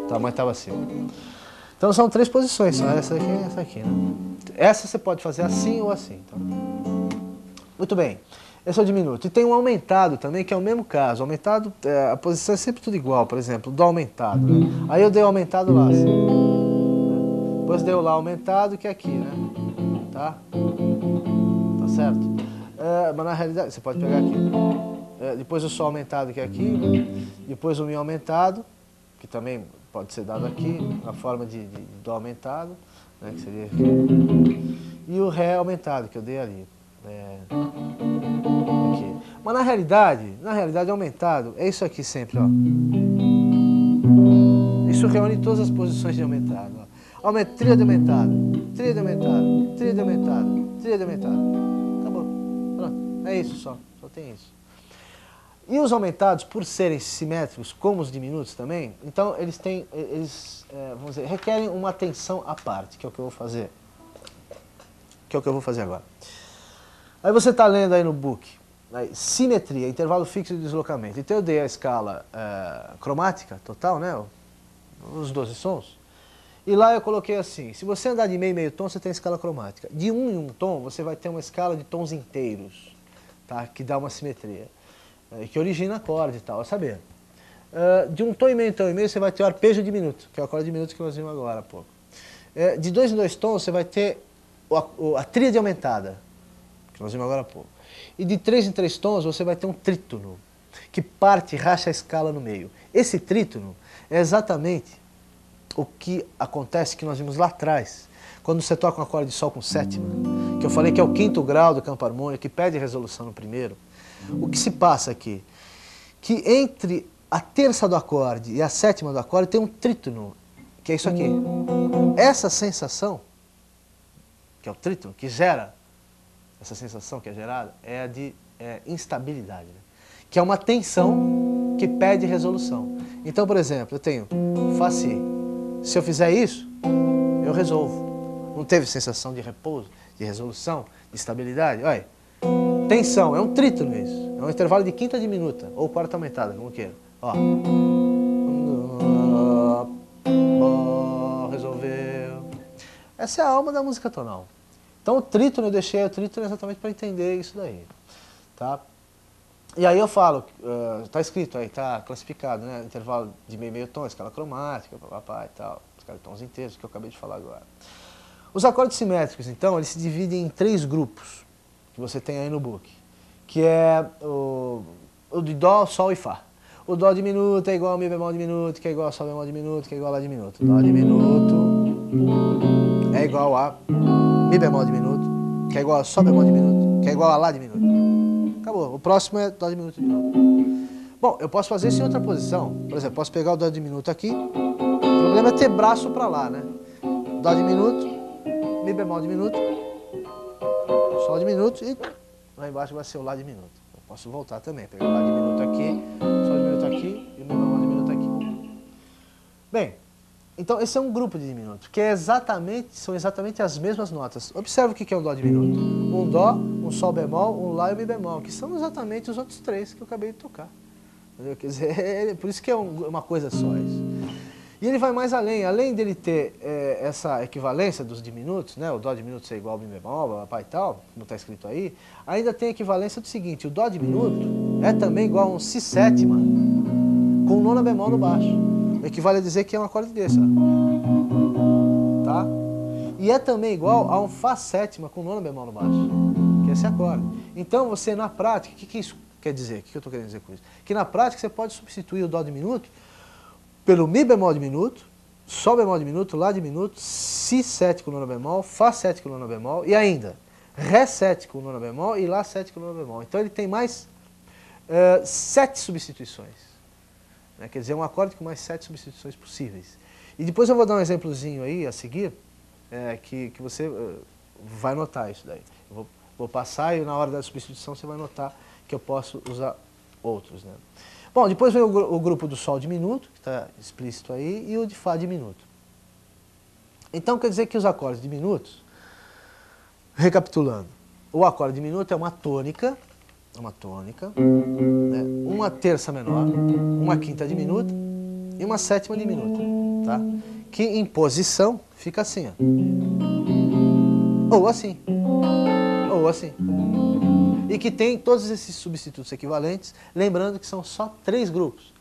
Tá, mas estava acima. Então são 3 posições, só essa aqui e essa aqui, né? Essa você pode fazer assim ou assim, tá? Muito bem. Esse é o diminuto. E tem um aumentado também, que é o mesmo caso. Aumentado, a posição é sempre tudo igual, por exemplo, Dó aumentado, né? Aí eu dei o aumentado lá, assim. Depois deu Lá aumentado, que é aqui, né? Tá? Tá certo? Mas na realidade, você pode pegar aqui. Depois o Sol aumentado, que é aqui. Depois o Mi aumentado, que também pode ser dado aqui, na forma de Dó aumentado, né? Que seria aqui. E o Ré aumentado, que eu dei ali. Aqui. Mas na realidade aumentado é isso aqui sempre, ó. Isso reúne todas as posições de aumentado, ó. Tríade aumentado, tríade aumentado, tríade aumentado, tríade aumentado. Acabou. Pronto. É isso só tem isso. E os aumentados, por serem simétricos, como os diminutos também, então vamos dizer, requerem uma atenção à parte, que é o que eu vou fazer. Que é o que eu vou fazer agora. Aí você está lendo aí no book, aí, simetria, intervalo fixo de deslocamento. Então eu dei a escala cromática total, né? Os 12 sons. E lá eu coloquei assim, se você andar de meio tom, você tem escala cromática. De 1 em 1 tom, você vai ter uma escala de tons inteiros, tá? Que dá uma simetria, que origina acorde e tal, a saber. De 1 tom e meio, você vai ter o arpejo diminuto, que é o acorde diminuto que nós vimos agora há pouco. De 2 em 2 tons, você vai ter a tríade aumentada, que nós vimos agora há pouco. E de 3 em 3 tons, você vai ter um trítono, que racha a escala no meio. Esse trítono é exatamente o que acontece, que nós vimos lá atrás, quando você toca um acorde de Sol com sétima, que eu falei que é o 5º grau do campo harmônico, que pede resolução no primeiro. O que se passa aqui? Que entre a terça do acorde e a sétima do acorde tem um trítono, que é isso aqui. Essa sensação, que é o trítono, que gera, essa sensação que é gerada, é a de instabilidade, né? Que é uma tensão que pede resolução. Então, por exemplo, eu tenho Fá Si. Se eu fizer isso, eu resolvo. Não teve sensação de repouso, de resolução, de estabilidade? Olha, tensão, é um trítono isso. É um intervalo de quinta diminuta, ou quarta aumentada, como queira. Ó. Resolveu. Essa é a alma da música tonal. Então o trítono, eu deixei o trítono exatamente para entender isso daí. Tá? E aí eu falo, tá escrito aí, tá classificado, né? Intervalo de meio tom, escala cromática, papapá e tal, escala de tons inteiros, que eu acabei de falar agora. Os acordes simétricos, então, eles se dividem em 3 grupos, que você tem aí no book, que é o de Dó, Sol e Fá. O Dó diminuto é igual ao Mi bemol diminuto, que é igual ao Sol bemol diminuto, que é igual a Lá diminuto. Dó diminuto é igual a Mi bemol diminuto, que é igual a Sol bemol diminuto, que é igual a Lá diminuto. Acabou. O próximo é Dó diminuto de novo. Bom, eu posso fazer isso em outra posição. Por exemplo, posso pegar o Dó diminuto aqui. O problema é ter braço para lá, né? Dó diminuto, Mi bemol diminuto, Sol diminuto e lá embaixo vai ser o Lá diminuto. Eu posso voltar também, pegar o Lá diminuto aqui, Sol diminuto aqui e o Mi bemol diminuto aqui. Bem, então esse é um grupo de diminuto, que são exatamente as mesmas notas. Observe o que é um Dó diminuto. Um Dó, um Sol bemol, um Lá e um Mi bemol, que são exatamente os outros 3 que eu acabei de tocar. Entendeu? Quer dizer, por isso que é uma coisa só isso. E ele vai mais além dele ter essa equivalência dos diminutos, né? O Dó diminuto ser igual ao Mi bemol, papai e tal, como está escrito aí, ainda tem a equivalência do seguinte, o Dó diminuto é também igual a um Si sétima com nona bemol no baixo. Equivale a dizer que é um acorde desse, ó. Tá? E é também igual a um Fá sétima com nona bemol no baixo, que é esse acorde. Então você, na prática, o que isso quer dizer? O que eu estou querendo dizer com isso? Que na prática você pode substituir o Dó diminuto pelo Mi bemol diminuto, Sol bemol diminuto, Lá diminuto, Si 7 com nona bemol, Fá 7 com nona bemol e ainda Ré 7 com nona bemol e Lá 7 com nona bemol. Então ele tem mais 7 substituições. Né? Quer dizer, um acorde com mais 7 substituições possíveis. E depois eu vou dar um exemplozinho aí a seguir, que você vai notar isso daí. Eu vou passar e na hora da substituição você vai notar que eu posso usar outros. Né? Bom, depois vem o grupo do Sol diminuto, que está explícito aí, e o de Fá diminuto. Então quer dizer que os acordes diminutos, recapitulando, o acorde diminuto é uma tônica, né, uma terça menor, uma quinta diminuta e uma sétima diminuta, tá? Que em posição fica assim, ó. Ou assim, ou assim. E que tem todos esses substitutos equivalentes, lembrando que são só 3 grupos.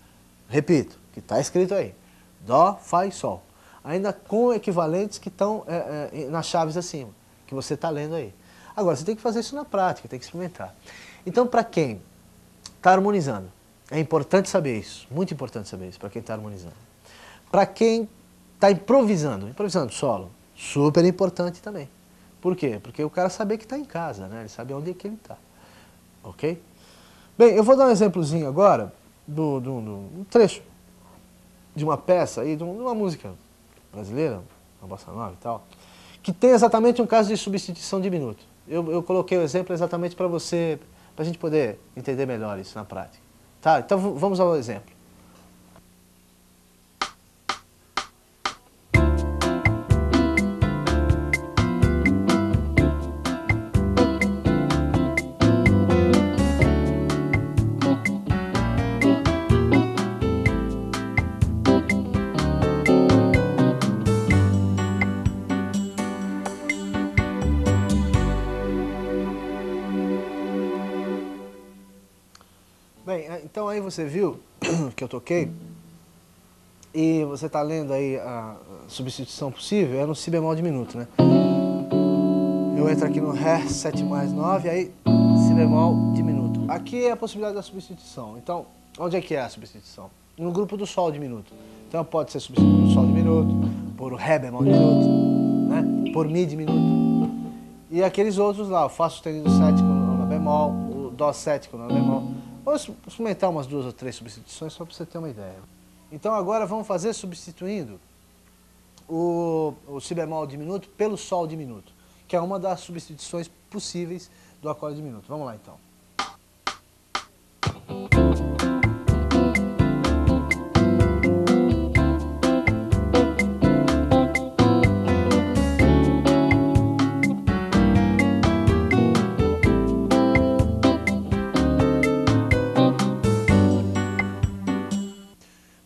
Repito, que está escrito aí, Dó, Fá e Sol. Ainda com equivalentes que estão nas chaves acima, que você está lendo aí. Agora, você tem que fazer isso na prática, tem que experimentar. Então, para quem está harmonizando, é importante saber isso, muito importante saber isso, para quem está harmonizando. Para quem está improvisando solo, super importante também. Por quê? Porque o cara saber que está em casa, né? Ele sabe onde é que ele está. Ok? Bem, eu vou dar um exemplozinho agora um trecho de uma peça aí, de uma música brasileira, uma bossa nova e tal, que tem exatamente um caso de substituição de diminuto. Eu coloquei o exemplo exatamente para a gente poder entender melhor isso na prática. Tá? Então vamos ao exemplo. Bem, então aí você viu que eu toquei e você está lendo aí a substituição possível, é no Si bemol diminuto, né? Eu entro aqui no Ré 7 mais 9, aí Si bemol diminuto. Aqui é a possibilidade da substituição. Então, onde é que é a substituição? No grupo do Sol diminuto. Então pode ser substituído por Sol diminuto, por Ré bemol diminuto, né? Por Mi diminuto. E aqueles outros lá, o Fá sustenido 7 com nona bemol, o Dó 7 com nona bemol. Vou experimentar umas 2 ou 3 substituições só para você ter uma ideia. Então agora vamos fazer substituindo o Si bemol diminuto pelo Sol diminuto, que é uma das substituições possíveis do acorde diminuto. Vamos lá então.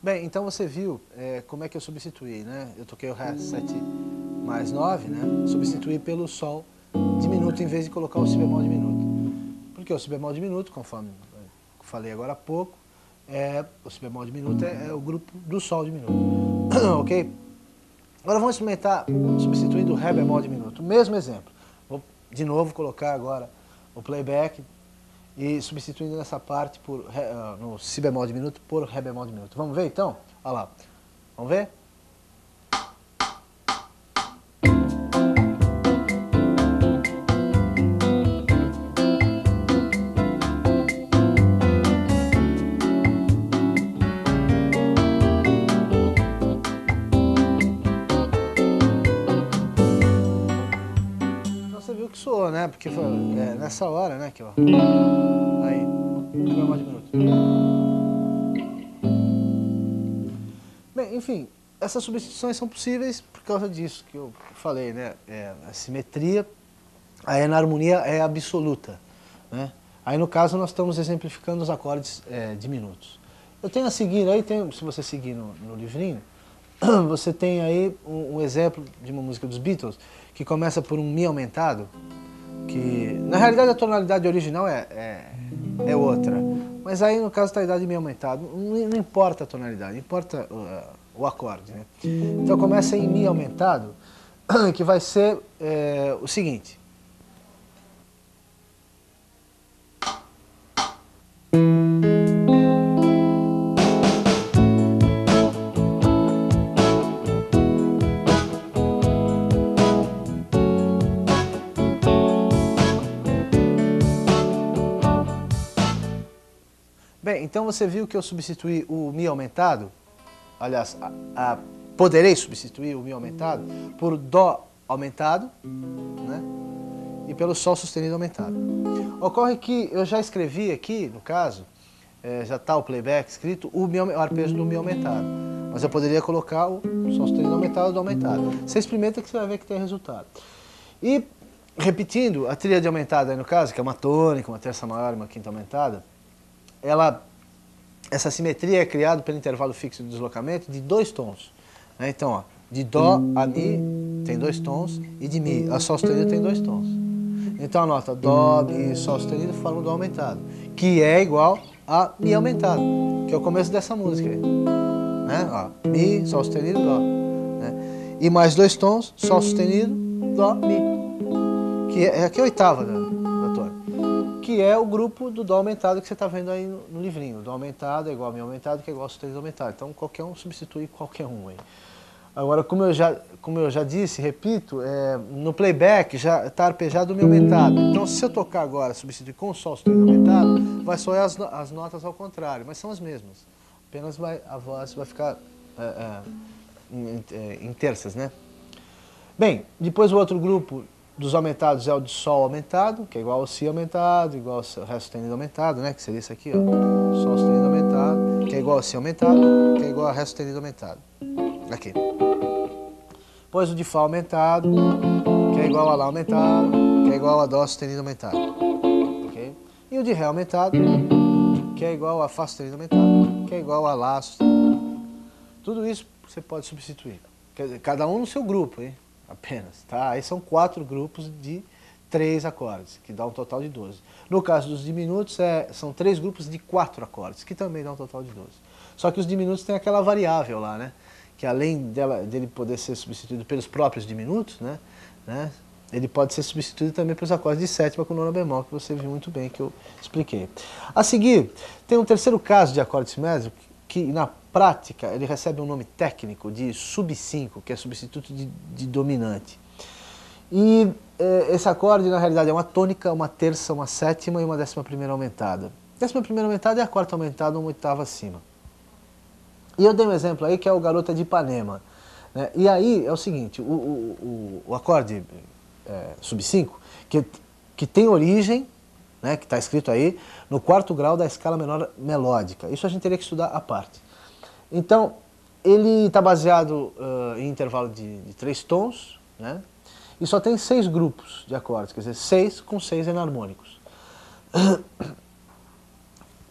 Bem, então você viu como é que eu substituí, né? Eu toquei o Ré 7 mais 9, né? Substituí pelo Sol diminuto em vez de colocar o Si bemol diminuto. Porque o Si bemol diminuto, conforme eu falei agora há pouco, o Si bemol diminuto é o grupo do Sol diminuto. Ok? Agora vamos experimentar substituindo o Ré bemol diminuto. Mesmo exemplo. Vou de novo colocar agora o playback e substituindo nessa parte no Si bemol diminuto por Ré bemol diminuto. Vamos ver então? Olha lá. Vamos ver? Então você viu que soou, né? Porque foi nessa hora, né? Aqui, ó. Aí, Ré bemol diminuto. Bem, enfim, essas substituições são possíveis por causa disso que eu falei, né? A simetria, aí na harmonia é absoluta, né? Aí no caso nós estamos exemplificando os acordes diminutos. Eu tenho a seguir aí, se você seguir no livrinho, você tem aí um exemplo de uma música dos Beatles que começa por um Mi aumentado, que na realidade a tonalidade original é outra, mas aí no caso está a idade Mi aumentado, não importa a tonalidade, importa o acorde, né? Então começa em Mi aumentado, que vai ser o seguinte. Bem, então você viu que eu substituí o Mi aumentado, aliás, poderei substituir o Mi aumentado por Dó aumentado, né? E pelo Sol sustenido aumentado. Ocorre que eu já escrevi aqui, no caso, já está o playback escrito, o arpejo do Mi aumentado. Mas eu poderia colocar o Sol sustenido aumentado e Dó aumentado. Você experimenta que você vai ver que tem resultado. E, repetindo, a tríade aumentada aí no caso, que é uma tônica, uma terça maior e uma quinta aumentada, essa simetria é criada pelo intervalo fixo de deslocamento de 2 tons. Né? Então, ó, de Dó a Mi tem 2 tons e de Mi a Sol sustenido tem 2 tons. Então a nota Dó, Mi, Sol sustenido forma o Dó aumentado, que é igual a Mi aumentado, que é o começo dessa música aí. Né? Ó, Mi, Sol sustenido, Dó. Né? E mais 2 tons, Sol sustenido, Dó, Mi. Que é aqui a oitava da tônica. Que é o grupo do Dó aumentado que você está vendo aí no livrinho. Dó aumentado é igual a Mi aumentado, que é igual a sustenido aumentado. Então qualquer um substitui qualquer um aí. Agora, como eu já disse, repito, no playback já está arpejado o Mi aumentado. Então se eu tocar agora, substituir com o Sol sustenido aumentado, vai soar as notas ao contrário, mas são as mesmas. Apenas a voz vai ficar em terças, né? Bem, depois o outro grupo dos aumentados é o de Sol aumentado, que é igual ao Si aumentado, igual ao Ré sustenido aumentado, né? Que seria isso aqui, ó. Sol sustenido aumentado, que é igual ao Si aumentado, que é igual a Ré sustenido aumentado. Aqui. Depois o de Fá aumentado, que é igual a Lá aumentado, que é igual a Dó sustenido aumentado. Okay? E o de Ré aumentado, que é igual a Fá sustenido aumentado, que é igual a Lá sustenido. Tudo isso você pode substituir. Quer dizer, cada um no seu grupo, hein? Apenas, tá? Aí são 4 grupos de 3 acordes, que dá um total de 12. No caso dos diminutos, são 3 grupos de 4 acordes, que também dá um total de 12. Só que os diminutos tem aquela variável lá, né? Que além dele poder ser substituído pelos próprios diminutos, né? Ele pode ser substituído também pelos acordes de sétima com nona bemol, que você viu muito bem, que eu expliquei. A seguir, tem um terceiro caso de acorde simétrico, que na prática ele recebe um nome técnico de sub-5, que é substituto de dominante. E esse acorde, na realidade, é uma tônica, uma terça, uma sétima e uma 11ª aumentada. 11ª aumentada é a quarta aumentada, uma oitava acima. E eu dei um exemplo aí que é o Garota de Ipanema. Né? E aí é o seguinte, o acorde sub-5, que tem origem, né, que está escrito aí, no 4º grau da escala menor melódica. Isso a gente teria que estudar à parte. Então, ele está baseado em intervalo de 3 tons, né? E só tem 6 grupos de acordes, quer dizer, 6 com 6 enarmônicos.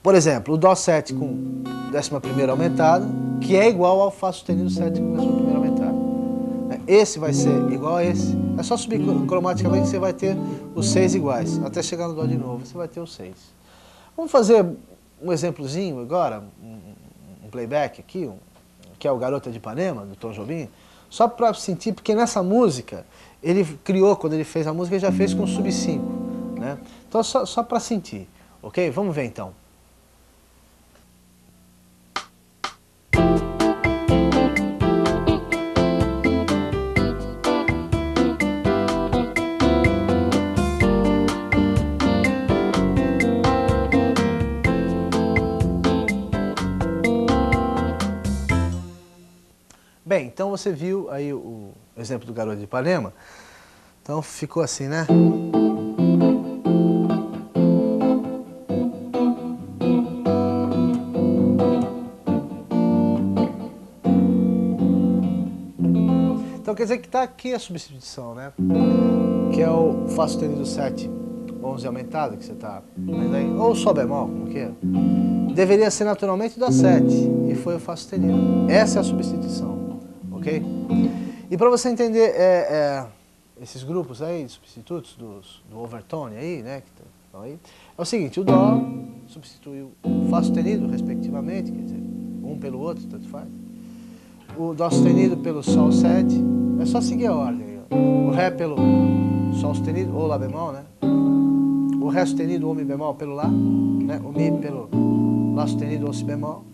Por exemplo, o Dó7 com 11ª aumentada, que é igual ao Fá sustenido 7 com 11ª aumentada. Esse vai ser igual a esse. É só subir cromaticamente que você vai ter os 6 iguais. Até chegar no Dó de novo, você vai ter os 6. Vamos fazer um exemplozinho agora, um playback aqui, que é o Garota de Ipanema, do Tom Jobim, só para sentir, porque nessa música, ele criou, quando ele fez a música, ele já fez com sub 5. Né? Então, só para sentir, ok? Vamos ver então. Bem, então você viu aí o exemplo do Garoto de Ipanema. Então ficou assim, né? Então quer dizer que está aqui a substituição, né? Que é o Fá sustenido 7, 11 aumentado, que você está vendo aí, ou Sol bemol, como queira. Deveria ser naturalmente Dó 7, e foi o Fá sustenido. Essa é a substituição. Okay? E para você entender esses grupos aí de substitutos do overtone aí, né, que estão aí, é o seguinte: o Dó substitui o Fá sustenido, respectivamente, quer dizer, um pelo outro, tanto faz. O Dó sustenido pelo Sol 7, é só seguir a ordem aí, ó. O Ré pelo Sol sustenido, ou Lá bemol, né? O Ré sustenido ou Mi bemol pelo Lá, né? O Mi pelo Lá sustenido ou Si bemol,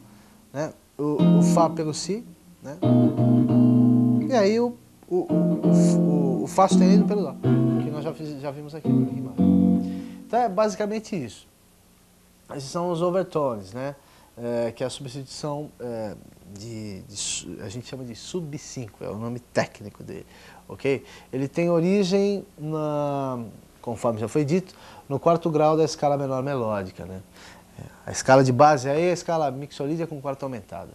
né? O Fá pelo Si, né? E aí o Fá sustenido pelo Dó, que nós já vimos aqui embaixo. Então é basicamente isso. Esses são os overtones, né? Que é a substituição a gente chama de sub 5, é o nome técnico dele, ok? Ele tem origem, conforme já foi dito, no 4º grau da escala menor melódica, né? A escala de base aí é a escala mixolídia com quarta aumentada.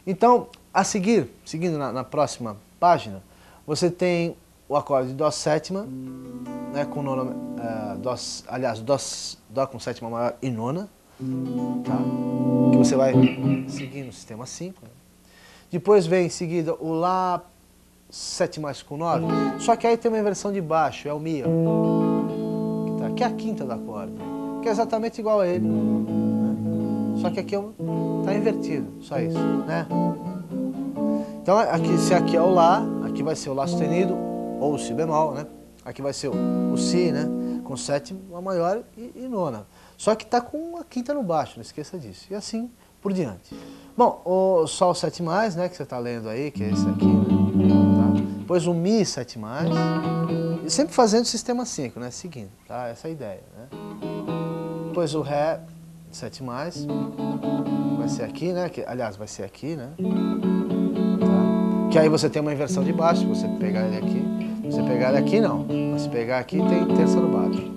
Então, a seguir, seguindo na próxima página, você tem o acorde de Dó sétima, né, com nona, Dó com sétima maior e nona, tá? Que você vai seguir no sistema 5. Né? Depois vem em seguida o Lá 7 mais com 9, só que aí tem uma inversão de baixo, é o Mi, ó, que é a quinta do acorde, que é exatamente igual a ele, né? Só que aqui está invertido, só isso, né? Então, se aqui é o Lá, aqui vai ser o Lá sustenido ou o Si bemol, né? Aqui vai ser o Si, né? Com sétima maior e nona. Só que está com a quinta no baixo, não esqueça disso. E assim por diante. Bom, o Sol 7+, né? Que você está lendo aí, que é esse aqui, né? Tá? Depois o Mi 7+, e sempre fazendo o sistema 5, né? Seguindo, tá? Essa é a ideia, né? Depois o Ré 7+, vai ser aqui, né? Aliás, vai ser aqui, né? Tá? Que aí você tem uma inversão de baixo, se você pegar ele aqui. Se você pegar ele aqui, não. Mas se pegar aqui, tem terça no baixo.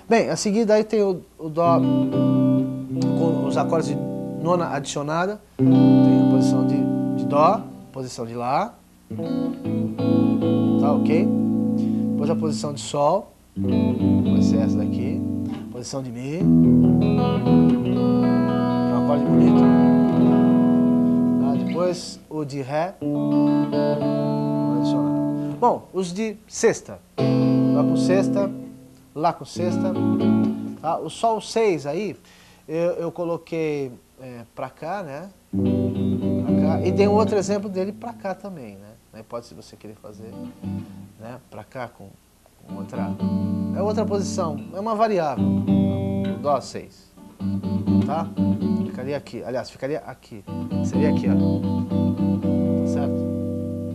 Bem, a seguir daí tem o Dó com os acordes de nona adicionada. Tem a posição de Dó, posição de Lá. Tá, ok? Depois a posição de Sol. Vai ser essa daqui. Posição de Mi. É um acorde bonito. Tá? Depois o de Ré. Adicionado. Bom, os de sexta. Dó com sexta. Lá com sexta, tá? O Sol 6 aí, eu coloquei pra cá, né? Pra cá. E tem um outro exemplo dele pra cá também, né? Pode, se você querer fazer, né? Pra cá com outra... É outra posição, é uma variável, o Dó 6, tá? Ficaria aqui, aliás, ficaria aqui, seria aqui, ó. Tá certo?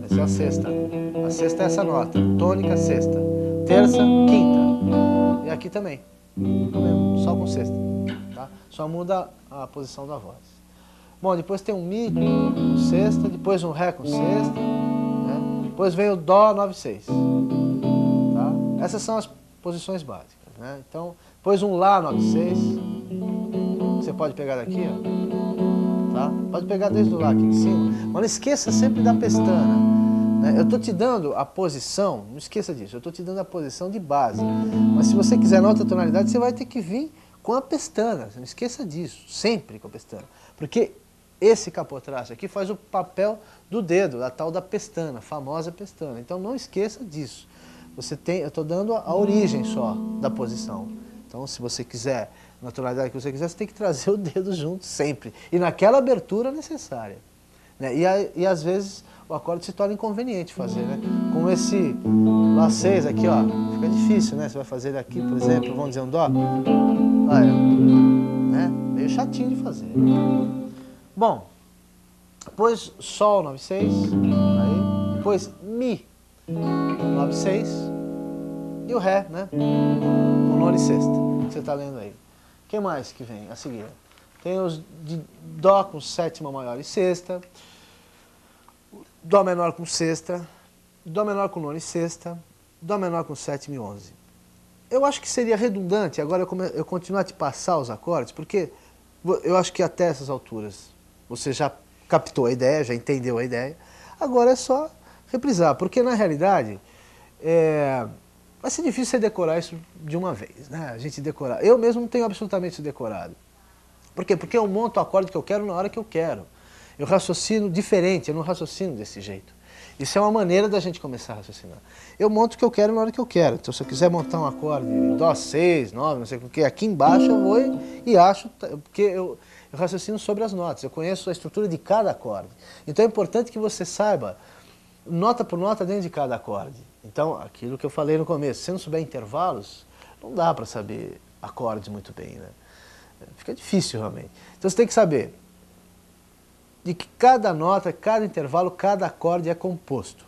Essa é a sexta. A sexta é essa nota, tônica, sexta. Terça, quinta. E aqui também, Sol com sexta, tá? Só muda a posição da voz. Bom, depois tem um Mi com sexta, depois um Ré com sexta, né? Depois vem o Dó 9/6, tá? Essas são as posições básicas, né? Então, depois um Lá 9/6, você pode pegar daqui, ó, tá? Pode pegar desde o Lá aqui em cima, mas não esqueça sempre da pestana. Eu estou te dando a posição, não esqueça disso, eu estou te dando a posição de base. Mas se você quiser na outra tonalidade, você vai ter que vir com a pestana, não esqueça disso, sempre com a pestana. Porque esse capotraste aqui faz o papel do dedo, a tal da pestana, a famosa pestana. Então não esqueça disso. Eu estou dando a origem só da posição. Então se você quiser, naturalidade que você quiser, você tem que trazer o dedo junto sempre. E naquela abertura necessária. Né? E às vezes o acorde se torna inconveniente fazer, né? Como esse Lá 6 aqui, ó, fica difícil, né? Você vai fazer ele aqui, por exemplo, vamos dizer um Dó. Olha, né? Meio chatinho de fazer. Bom, depois Sol 9/6, aí, depois Mi 9/6 e o Ré, né? Com nona e sexta, que você está lendo aí. O que mais que vem a seguir? Tem os de Dó com sétima maior e sexta, Dó menor com sexta, Dó menor com nona e sexta, Dó menor com sétima e 11. Eu acho que seria redundante agora eu continuar a te passar os acordes, porque eu acho que até essas alturas você já captou a ideia, já entendeu a ideia, agora é só reprisar, porque na realidade vai ser difícil você decorar isso de uma vez, né? A gente decorar. Eu mesmo não tenho absolutamente isso decorado. Por quê? Porque eu monto o acorde que eu quero na hora que eu quero. Eu raciocino diferente, eu não raciocino desse jeito. Isso é uma maneira da gente começar a raciocinar. Eu monto o que eu quero na hora que eu quero. Então se eu quiser montar um acorde Dó 6, 9, não sei o que, aqui embaixo eu vou e acho, porque eu raciocino sobre as notas, eu conheço a estrutura de cada acorde. Então é importante que você saiba, nota por nota dentro de cada acorde. Então, aquilo que eu falei no começo, se não souber intervalos, não dá para saber acordes muito bem, né? Fica difícil realmente. Então você tem que saber de que cada nota, cada intervalo, cada acorde é composto.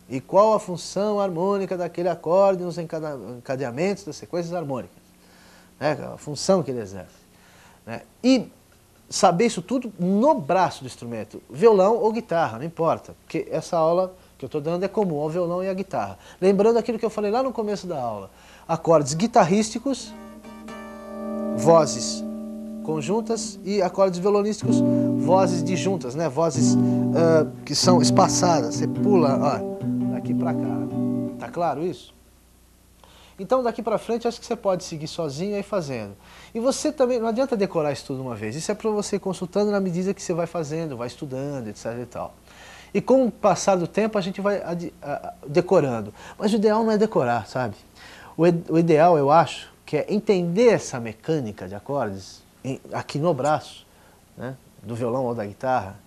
E qual a função harmônica daquele acorde nos encadeamentos das sequências harmônicas. Né? A função que ele exerce. Né? E saber isso tudo no braço do instrumento, violão ou guitarra, não importa, porque essa aula que eu estou dando é comum ao violão e à guitarra. Lembrando aquilo que eu falei lá no começo da aula, acordes guitarrísticos, vozes conjuntas e acordes violonísticos, vozes disjuntas, né? Vozes que são espaçadas, você pula daqui para cá. Tá claro isso? Então daqui para frente acho que você pode seguir sozinho aí fazendo. E você também, não adianta decorar isso tudo uma vez, isso é para você ir consultando na medida que você vai fazendo, vai estudando, etc e tal. E com o passar do tempo a gente vai decorando. Mas o ideal não é decorar, sabe? O ideal, eu acho, que é entender essa mecânica de acordes aqui no braço, né, do violão ou da guitarra,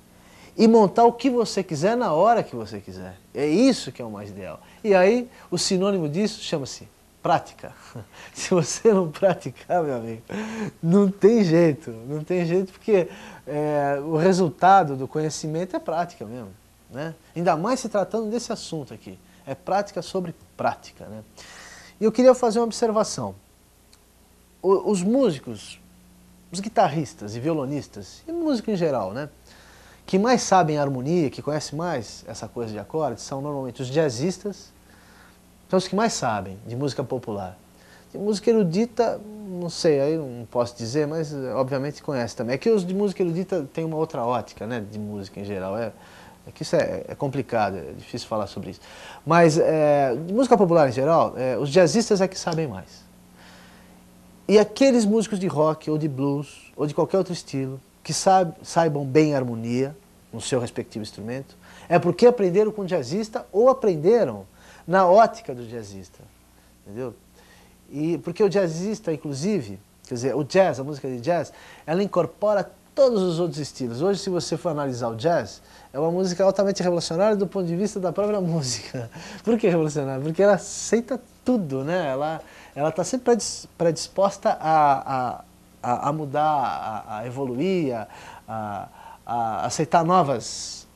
e montar o que você quiser na hora que você quiser. É isso que é o mais ideal. E aí, o sinônimo disso chama-se prática. Se você não praticar, meu amigo, não tem jeito porque o resultado do conhecimento é prática mesmo. Né? Ainda mais se tratando desse assunto aqui. É prática sobre prática. Né? E eu queria fazer uma observação. Os músicos, os guitarristas e violonistas, e músico em geral, né, que mais sabem harmonia, que conhecem mais essa coisa de acordes, são normalmente os jazzistas, são os que mais sabem de música popular. De música erudita, não sei, aí não posso dizer, mas obviamente conhece também. É que os de música erudita têm uma outra ótica, né, de música em geral. É que isso é complicado, é difícil falar sobre isso. Mas de música popular em geral, os jazzistas é que sabem mais. E aqueles músicos de rock, ou de blues, ou de qualquer outro estilo, que saibam bem a harmonia no seu respectivo instrumento, é porque aprenderam com o jazzista ou aprenderam na ótica do jazzista. Entendeu? E porque o jazzista, inclusive, quer dizer, o jazz, a música de jazz, ela incorpora todos os outros estilos. Hoje, se você for analisar o jazz, é uma música altamente revolucionária do ponto de vista da própria música. Por que revolucionária? Porque ela aceita tudo, né? Ela está sempre predisposta a mudar, a evoluir, a aceitar novas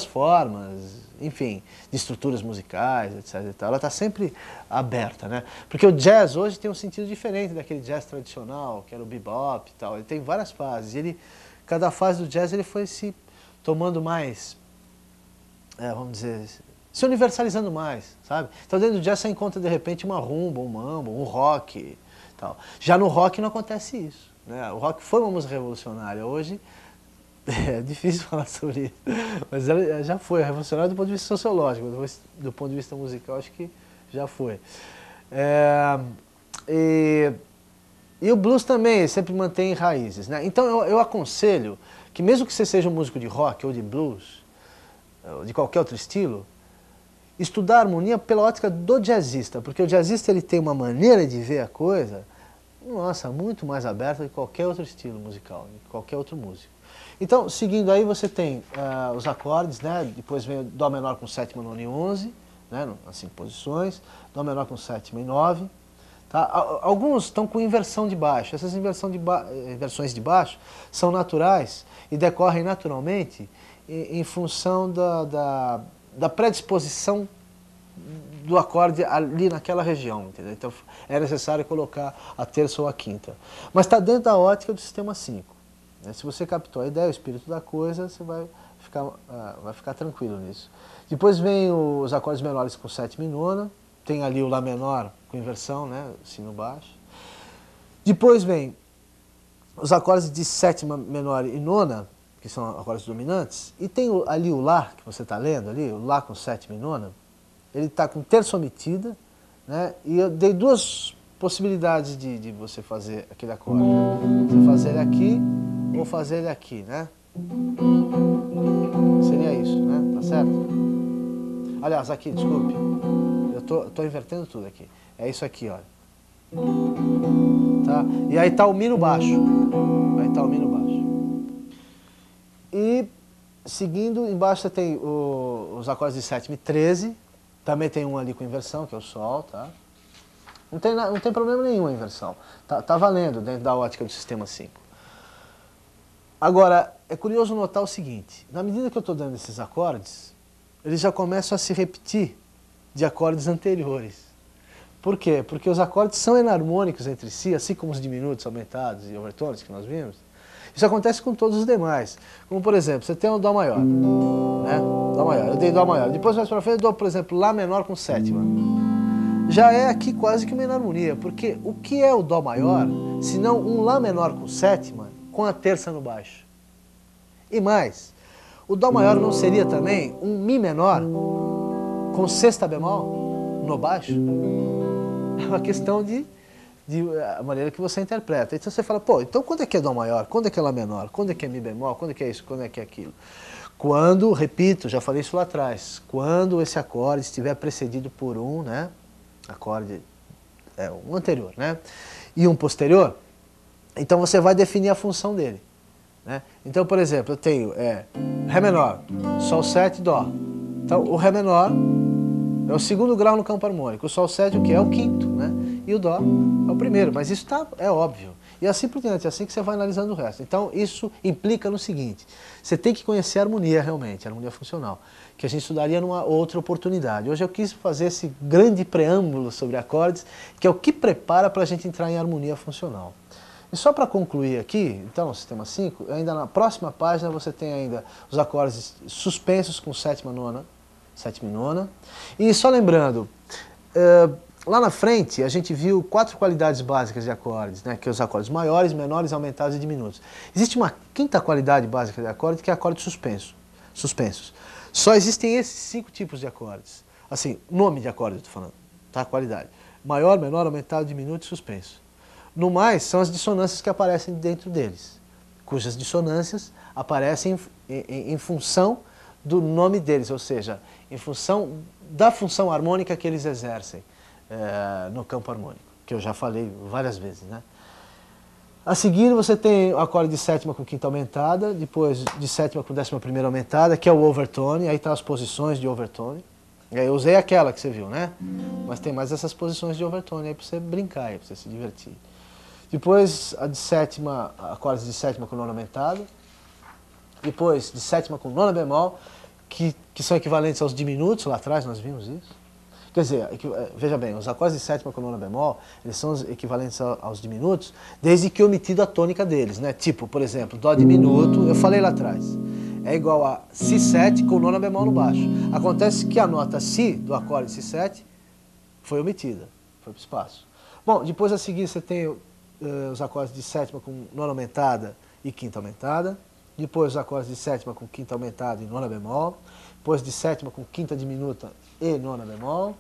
formas, enfim, de estruturas musicais, etc. Ela está sempre aberta, né? Porque o jazz hoje tem um sentido diferente daquele jazz tradicional, que era o bebop e tal. Ele tem várias fases. Cada fase do jazz ele foi se tomando mais, vamos dizer, se universalizando mais, sabe? Então dentro do jazz você encontra de repente uma rumba, um mambo, um rock, tal. Já no rock não acontece isso, né? O rock foi uma música revolucionária. Hoje é difícil falar sobre isso, mas ela já foi revolucionária do ponto de vista sociológico, do ponto de vista musical acho que já foi. E o blues também sempre mantém raízes, né? Então eu aconselho que mesmo que você seja um músico de rock ou de blues, ou de qualquer outro estilo, estudar a harmonia pela ótica do jazzista, porque o jazzista ele tem uma maneira de ver a coisa, nossa, muito mais aberta de qualquer outro estilo musical, de qualquer outro músico. Então, seguindo aí, você tem os acordes, né? Depois vem o Dó menor com sétima, nona e 11, né? As 5 posições, Dó menor com sétima e 9. Tá? Alguns estão com inversão de baixo. Essas inversões de baixo são naturais e decorrem naturalmente em função da predisposição do acorde ali naquela região, entendeu? Então é necessário colocar a terça ou a quinta. Mas está dentro da ótica do sistema 5. Né? Se você captou a ideia, o espírito da coisa, você vai ficar tranquilo nisso. Depois vem os acordes menores com sétima e nona, tem ali o Lá menor com inversão, né? Sino baixo. Depois vem os acordes de sétima menor e nona, que são acordes dominantes, e tem ali o Lá, que você está lendo ali, o Lá com sétima e nona, ele está com terça omitida, né? E eu dei 2 possibilidades de você fazer aquele acorde. Você fazer ele aqui ou fazer ele aqui, né? Seria isso, né? Tá certo? Aliás, aqui, desculpe. Eu tô invertendo tudo aqui. É isso aqui, olha. Tá? E aí tá o Mi no baixo. Aí tá o Mi no baixo. E seguindo, embaixo você tem os acordes de sétima e 13. Também tem um ali com inversão, que é o Sol, tá? Não tem problema nenhum a inversão. Tá valendo dentro da ótica do sistema 5. Agora, é curioso notar o seguinte. Na medida que eu estou dando esses acordes, eles já começam a se repetir de acordes anteriores. Por quê? Porque os acordes são enarmônicos entre si, assim como os diminutos, aumentados e overtones que nós vimos. Isso acontece com todos os demais. Como, por exemplo, você tem o Dó maior, né? Dó maior, eu dei Dó maior. Depois, mais pra frente, eu dou, por exemplo, Lá menor com sétima. Já é aqui quase que uma enarmonia, porque o que é o Dó maior, se não um Lá menor com sétima, com a terça no baixo? E mais, o Dó maior não seria também um Mi menor com sexta bemol no baixo? É uma questão de a maneira que você interpreta. Então você fala, pô, então quando é que é Dó maior? Quando é que é Lá menor? Quando é que é Mi bemol? Quando é que é isso? Quando é que é aquilo? Quando, repito, já falei isso lá atrás, quando esse acorde estiver precedido por um, né, acorde, um anterior, né, e um posterior, então você vai definir a função dele. Né? Então, por exemplo, eu tenho Ré menor, Sol 7, Dó. Então, o Ré menor é o segundo grau no campo harmônico, o Sol 7 o que? É o quinto, né? E o Dó é o primeiro, mas isso é óbvio. E assim por diante, é assim que você vai analisando o resto. Então, isso implica no seguinte, você tem que conhecer a harmonia realmente, a harmonia funcional, que a gente estudaria numa outra oportunidade. Hoje eu quis fazer esse grande preâmbulo sobre acordes, que é o que prepara para a gente entrar em harmonia funcional. E só para concluir aqui, então, o sistema 5, ainda na próxima página você tem ainda os acordes suspensos com sétima e nona. E só lembrando, lá na frente a gente viu 4 qualidades básicas de acordes, né, que é os acordes maiores, menores, aumentados e diminutos. Existe uma 5ª qualidade básica de acorde, que é acordes suspensos. Só existem esses 5 tipos de acordes. Assim, nome de acorde eu estou falando, tá? Qualidade. Maior, menor, aumentado, diminuto e suspenso. No mais, são as dissonâncias que aparecem dentro deles, cujas dissonâncias aparecem em função do nome deles, ou seja, em função da função harmônica que eles exercem no campo harmônico, que eu já falei várias vezes, né? A seguir você tem o acorde de sétima com quinta aumentada, depois de sétima com 11ª aumentada, que é o overtone, aí tá as posições de overtone. Eu usei aquela que você viu, né? Mas tem mais essas posições de overtone aí para você brincar, aí, para você se divertir. Depois a de sétima, acordes de sétima com nona aumentada. Depois de sétima com nona bemol, que são equivalentes aos diminutos, lá atrás nós vimos isso. Quer dizer, veja bem, os acordes de sétima com nona bemol, eles são equivalentes aos diminutos, desde que omitido a tônica deles, né? Tipo, por exemplo, Dó diminuto, eu falei lá atrás, é igual a Si7 com nona bemol no baixo. Acontece que a nota Si do acorde Si7 foi omitida, foi para o espaço. Bom, depois a seguir você tem os acordes de sétima com nona aumentada e quinta aumentada. Depois os acordes de sétima com quinta aumentada e nona bemol. Depois de sétima com quinta diminuta e nona bemol.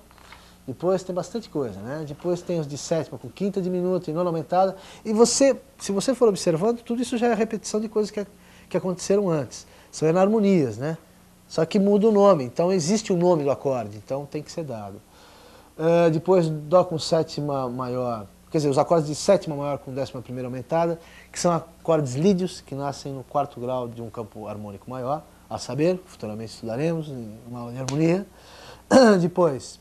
depois tem bastante coisa, né? Depois tem os de sétima com quinta diminuta e nona aumentada. E você, se você for observando, tudo isso já é repetição de coisas que aconteceram antes. São enarmonias, né? Só que muda o nome, então existe um nome do acorde, então tem que ser dado. Depois Dó com sétima maior, quer dizer, os acordes de sétima maior com décima primeira aumentada, que são acordes lídios, que nascem no quarto grau de um campo harmônico maior, a saber, futuramente estudaremos em uma aula de harmonia. Depois,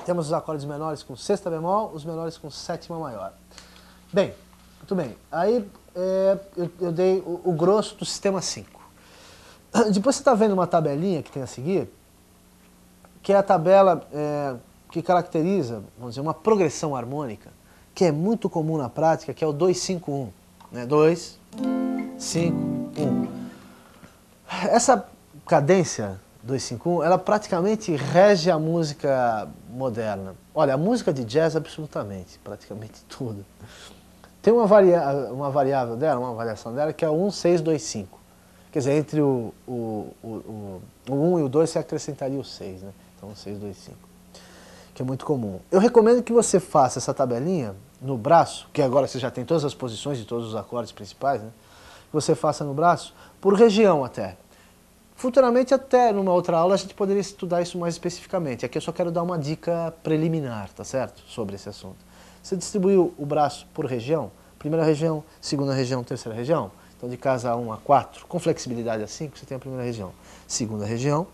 temos os acordes menores com sexta bemol, os menores com sétima maior. Bem, muito bem. Aí eu dei o grosso do sistema 5. Depois você está vendo uma tabelinha que tem a seguir, que é a tabela que caracteriza, vamos dizer, uma progressão harmônica, que é muito comum na prática, que é o 2-5-1. Né? 2, 5, 1. Essa cadência 2-5-1, ela praticamente rege a música moderna. Olha, a música de jazz absolutamente, praticamente tudo. Tem uma variável dela, uma variação dela, que é o 1-6-2-5. Quer dizer, entre o 1 e o 2 você acrescentaria o 6, né? Então 1-6-2-5, que é muito comum. Eu recomendo que você faça essa tabelinha no braço, que agora você já tem todas as posições de todos os acordes principais, né? Que você faça no braço, por região até. Futuramente, até numa outra aula, a gente poderia estudar isso mais especificamente. Aqui eu só quero dar uma dica preliminar, tá certo? Sobre esse assunto. Você distribuiu o braço por região, primeira região, segunda região, terceira região. Então, de casa 1 a 4, com flexibilidade a 5, você tem a primeira região. Segunda região,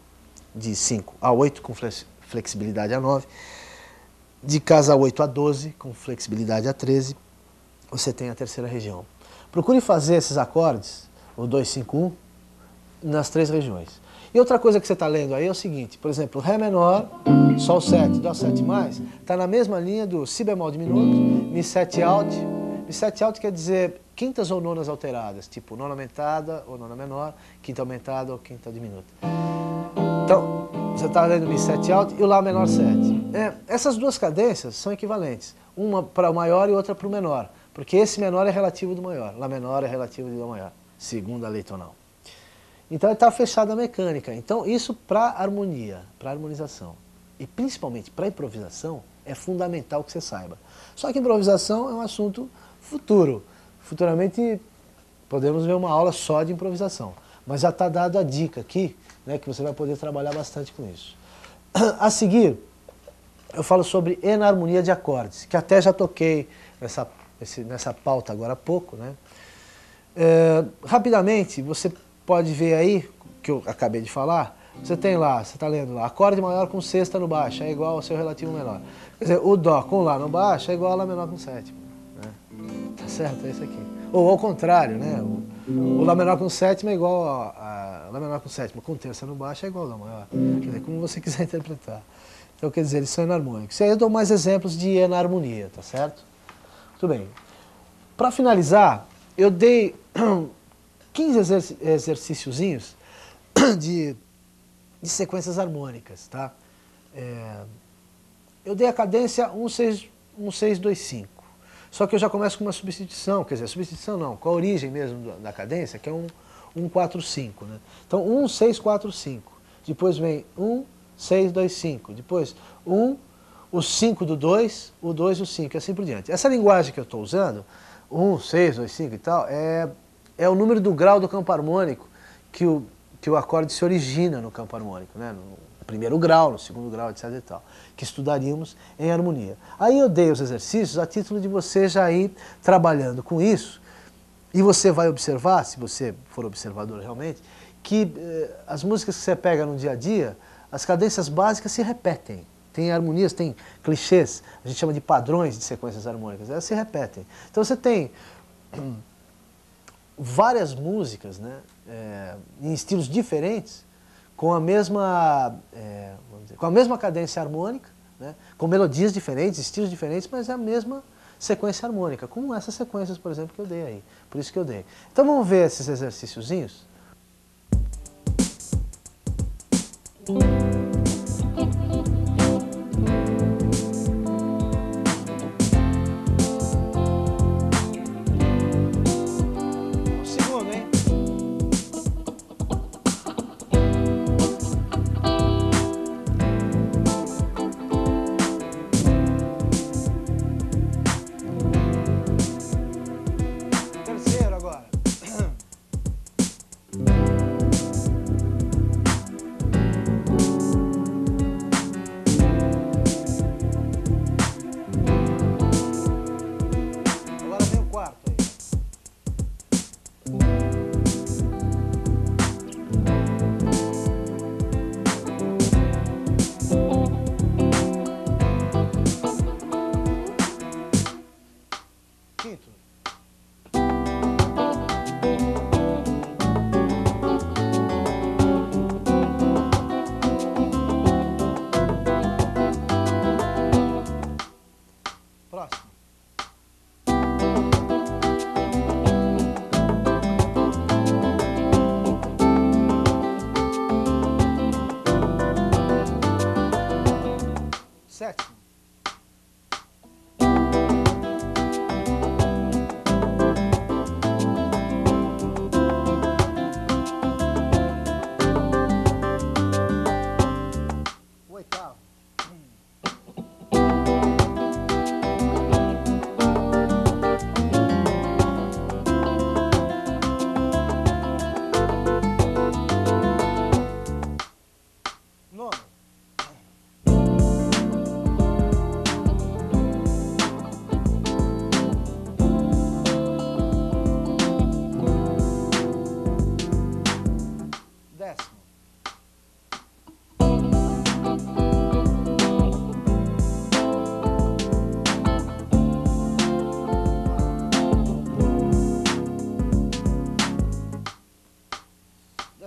de 5 a 8, com flexibilidade a 9. De casa 8 a 12, com flexibilidade a 13, você tem a terceira região. Procure fazer esses acordes, o 2-5-1, nas 3 regiões. E outra coisa que você está lendo aí é o seguinte, por exemplo, Ré menor, Sol 7, Dó 7+, está na mesma linha do Si bemol diminuto, Mi 7 alt. Mi 7 alt quer dizer quintas ou nonas alteradas, tipo nona aumentada ou nona menor, quinta aumentada ou quinta diminuta. Então, você está lendo Mi 7 alt e o Lá menor 7. Essas duas cadências são equivalentes, uma para o maior e outra para o menor, porque esse menor é relativo do maior, Lá menor é relativo de Dó maior, segundo a lei tonal. Então está fechada a mecânica. Então isso para harmonia, para harmonização e principalmente para improvisação é fundamental que você saiba. Só que improvisação é um assunto futuro. Futuramente podemos ver uma aula só de improvisação. Mas já está dada a dica aqui, né, que você vai poder trabalhar bastante com isso. A seguir, eu falo sobre enarmonia de acordes, que até já toquei nessa pauta agora há pouco. Né? Rapidamente, você pode ver aí, que eu acabei de falar, você tem lá, você está lendo lá, acorde maior com sexta no baixo é igual ao seu relativo menor. Quer dizer, o Dó com Lá no baixo é igual a Lá menor com sétima. Né? Tá certo? É isso aqui. Ou ao contrário, né? O Lá menor com sétima é igual a Lá menor com sétima, com terça no baixo é igual a Dó maior. Quer dizer, como você quiser interpretar. Então, quer dizer, eles são enarmônicos. E aí eu dou mais exemplos de enarmonia, tá certo? Muito bem. Para finalizar, eu dei 15 exercíciozinhos de sequências harmônicas, tá? Eu dei a cadência 1-6-2-5. Só que eu já começo com uma substituição, quer dizer, substituição não, com a origem mesmo da cadência, que é 1-4-5, né? Então 1-6-4-5. Depois vem 1-6-2-5. Depois o 5 do 2, o 2 e o 5, e assim por diante. Essa linguagem que eu estou usando, 1-6-2-5 e tal, é o número do grau do campo harmônico que o acorde se origina no campo harmônico, né? No primeiro grau, no segundo grau, etc. e tal, que estudaríamos em harmonia. Aí eu dei os exercícios a título de você já ir trabalhando com isso, e você vai observar, se você for observador realmente, que as músicas que você pega no dia a dia, as cadências básicas se repetem. Tem harmonias, tem clichês, a gente chama de padrões de sequências harmônicas, elas se repetem. Então você tem várias músicas, né, em estilos diferentes, com a mesma cadência harmônica, né, com melodias diferentes, estilos diferentes, mas é a mesma sequência harmônica, como essas sequências, por exemplo, que eu dei aí. Por isso que eu dei. Então vamos ver esses exercíciozinhos?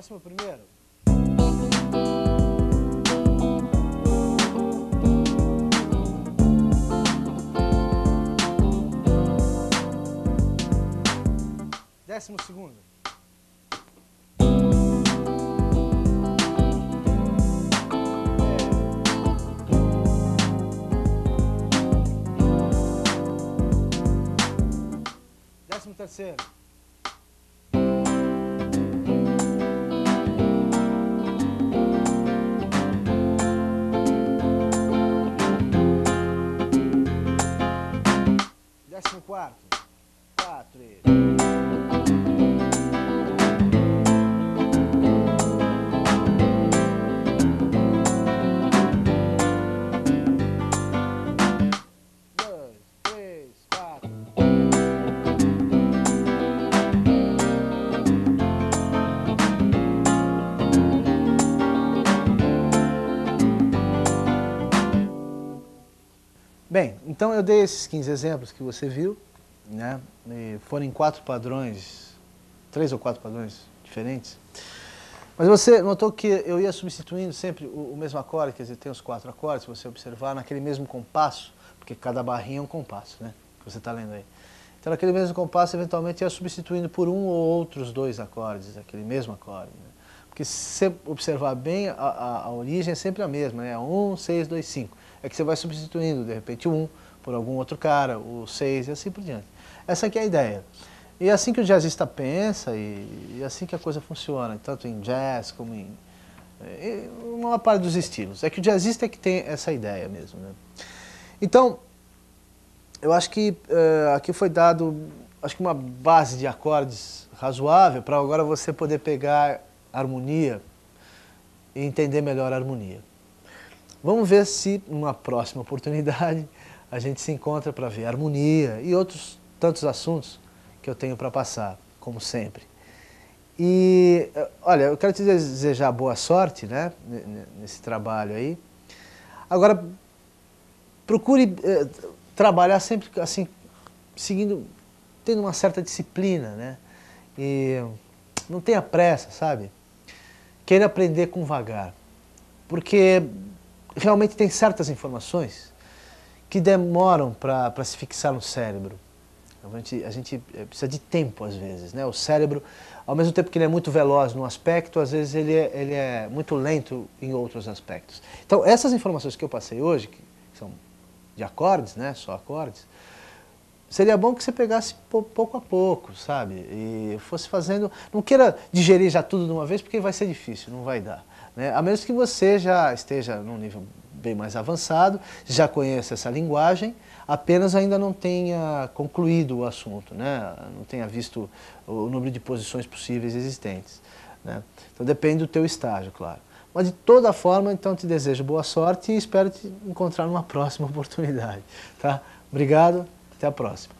11º. Décimo segundo. Décimo terceiro. Décimo quarto. 4 e... Bem, então eu dei esses 15 exemplos que você viu, né? E foram em 4 padrões, 3 ou 4 padrões diferentes. Mas você notou que eu ia substituindo sempre o mesmo acorde, quer dizer, tem os 4 acordes, se você observar, naquele mesmo compasso, porque cada barrinha é um compasso, né? Que você está lendo aí. Então, naquele mesmo compasso, eventualmente, ia substituindo por um ou outros 2 acordes, aquele mesmo acorde, né? Porque se você observar bem, a origem é sempre a mesma, né? 1, 6, 2, 5. É que você vai substituindo, de repente, o 1 por algum outro cara, o 6 e assim por diante. Essa aqui é a ideia. E é assim que o jazzista pensa e é assim que a coisa funciona, tanto em jazz como em uma parte dos estilos. É que o jazzista é que tem essa ideia mesmo, né? Então, eu acho que aqui foi dado, acho que uma base de acordes razoável para agora você poder pegar harmonia e entender melhor a harmonia. Vamos ver se, numa próxima oportunidade, a gente se encontra para ver harmonia e outros tantos assuntos que eu tenho para passar, como sempre. E, olha, eu quero te desejar boa sorte, né, nesse trabalho aí. Agora, procure trabalhar sempre assim, seguindo, tendo uma certa disciplina, né, e não tenha pressa, sabe? Queira aprender com vagar, porque realmente tem certas informações que demoram para se fixar no cérebro. A gente precisa de tempo às vezes, né? O cérebro, ao mesmo tempo que ele é muito veloz num aspecto, às vezes ele é muito lento em outros aspectos. Então essas informações que eu passei hoje, que são de acordes, né? Só acordes, seria bom que você pegasse pouco a pouco, sabe? E fosse fazendo, não queira digerir já tudo de uma vez, porque vai ser difícil, não vai dar, né? A menos que você já esteja num nível bem mais avançado, já conheça essa linguagem, apenas ainda não tenha concluído o assunto, né? Não tenha visto o número de posições possíveis existentes, né? Então depende do teu estágio, claro. Mas de toda forma, então te desejo boa sorte e espero te encontrar numa próxima oportunidade, tá? Obrigado, até a próxima.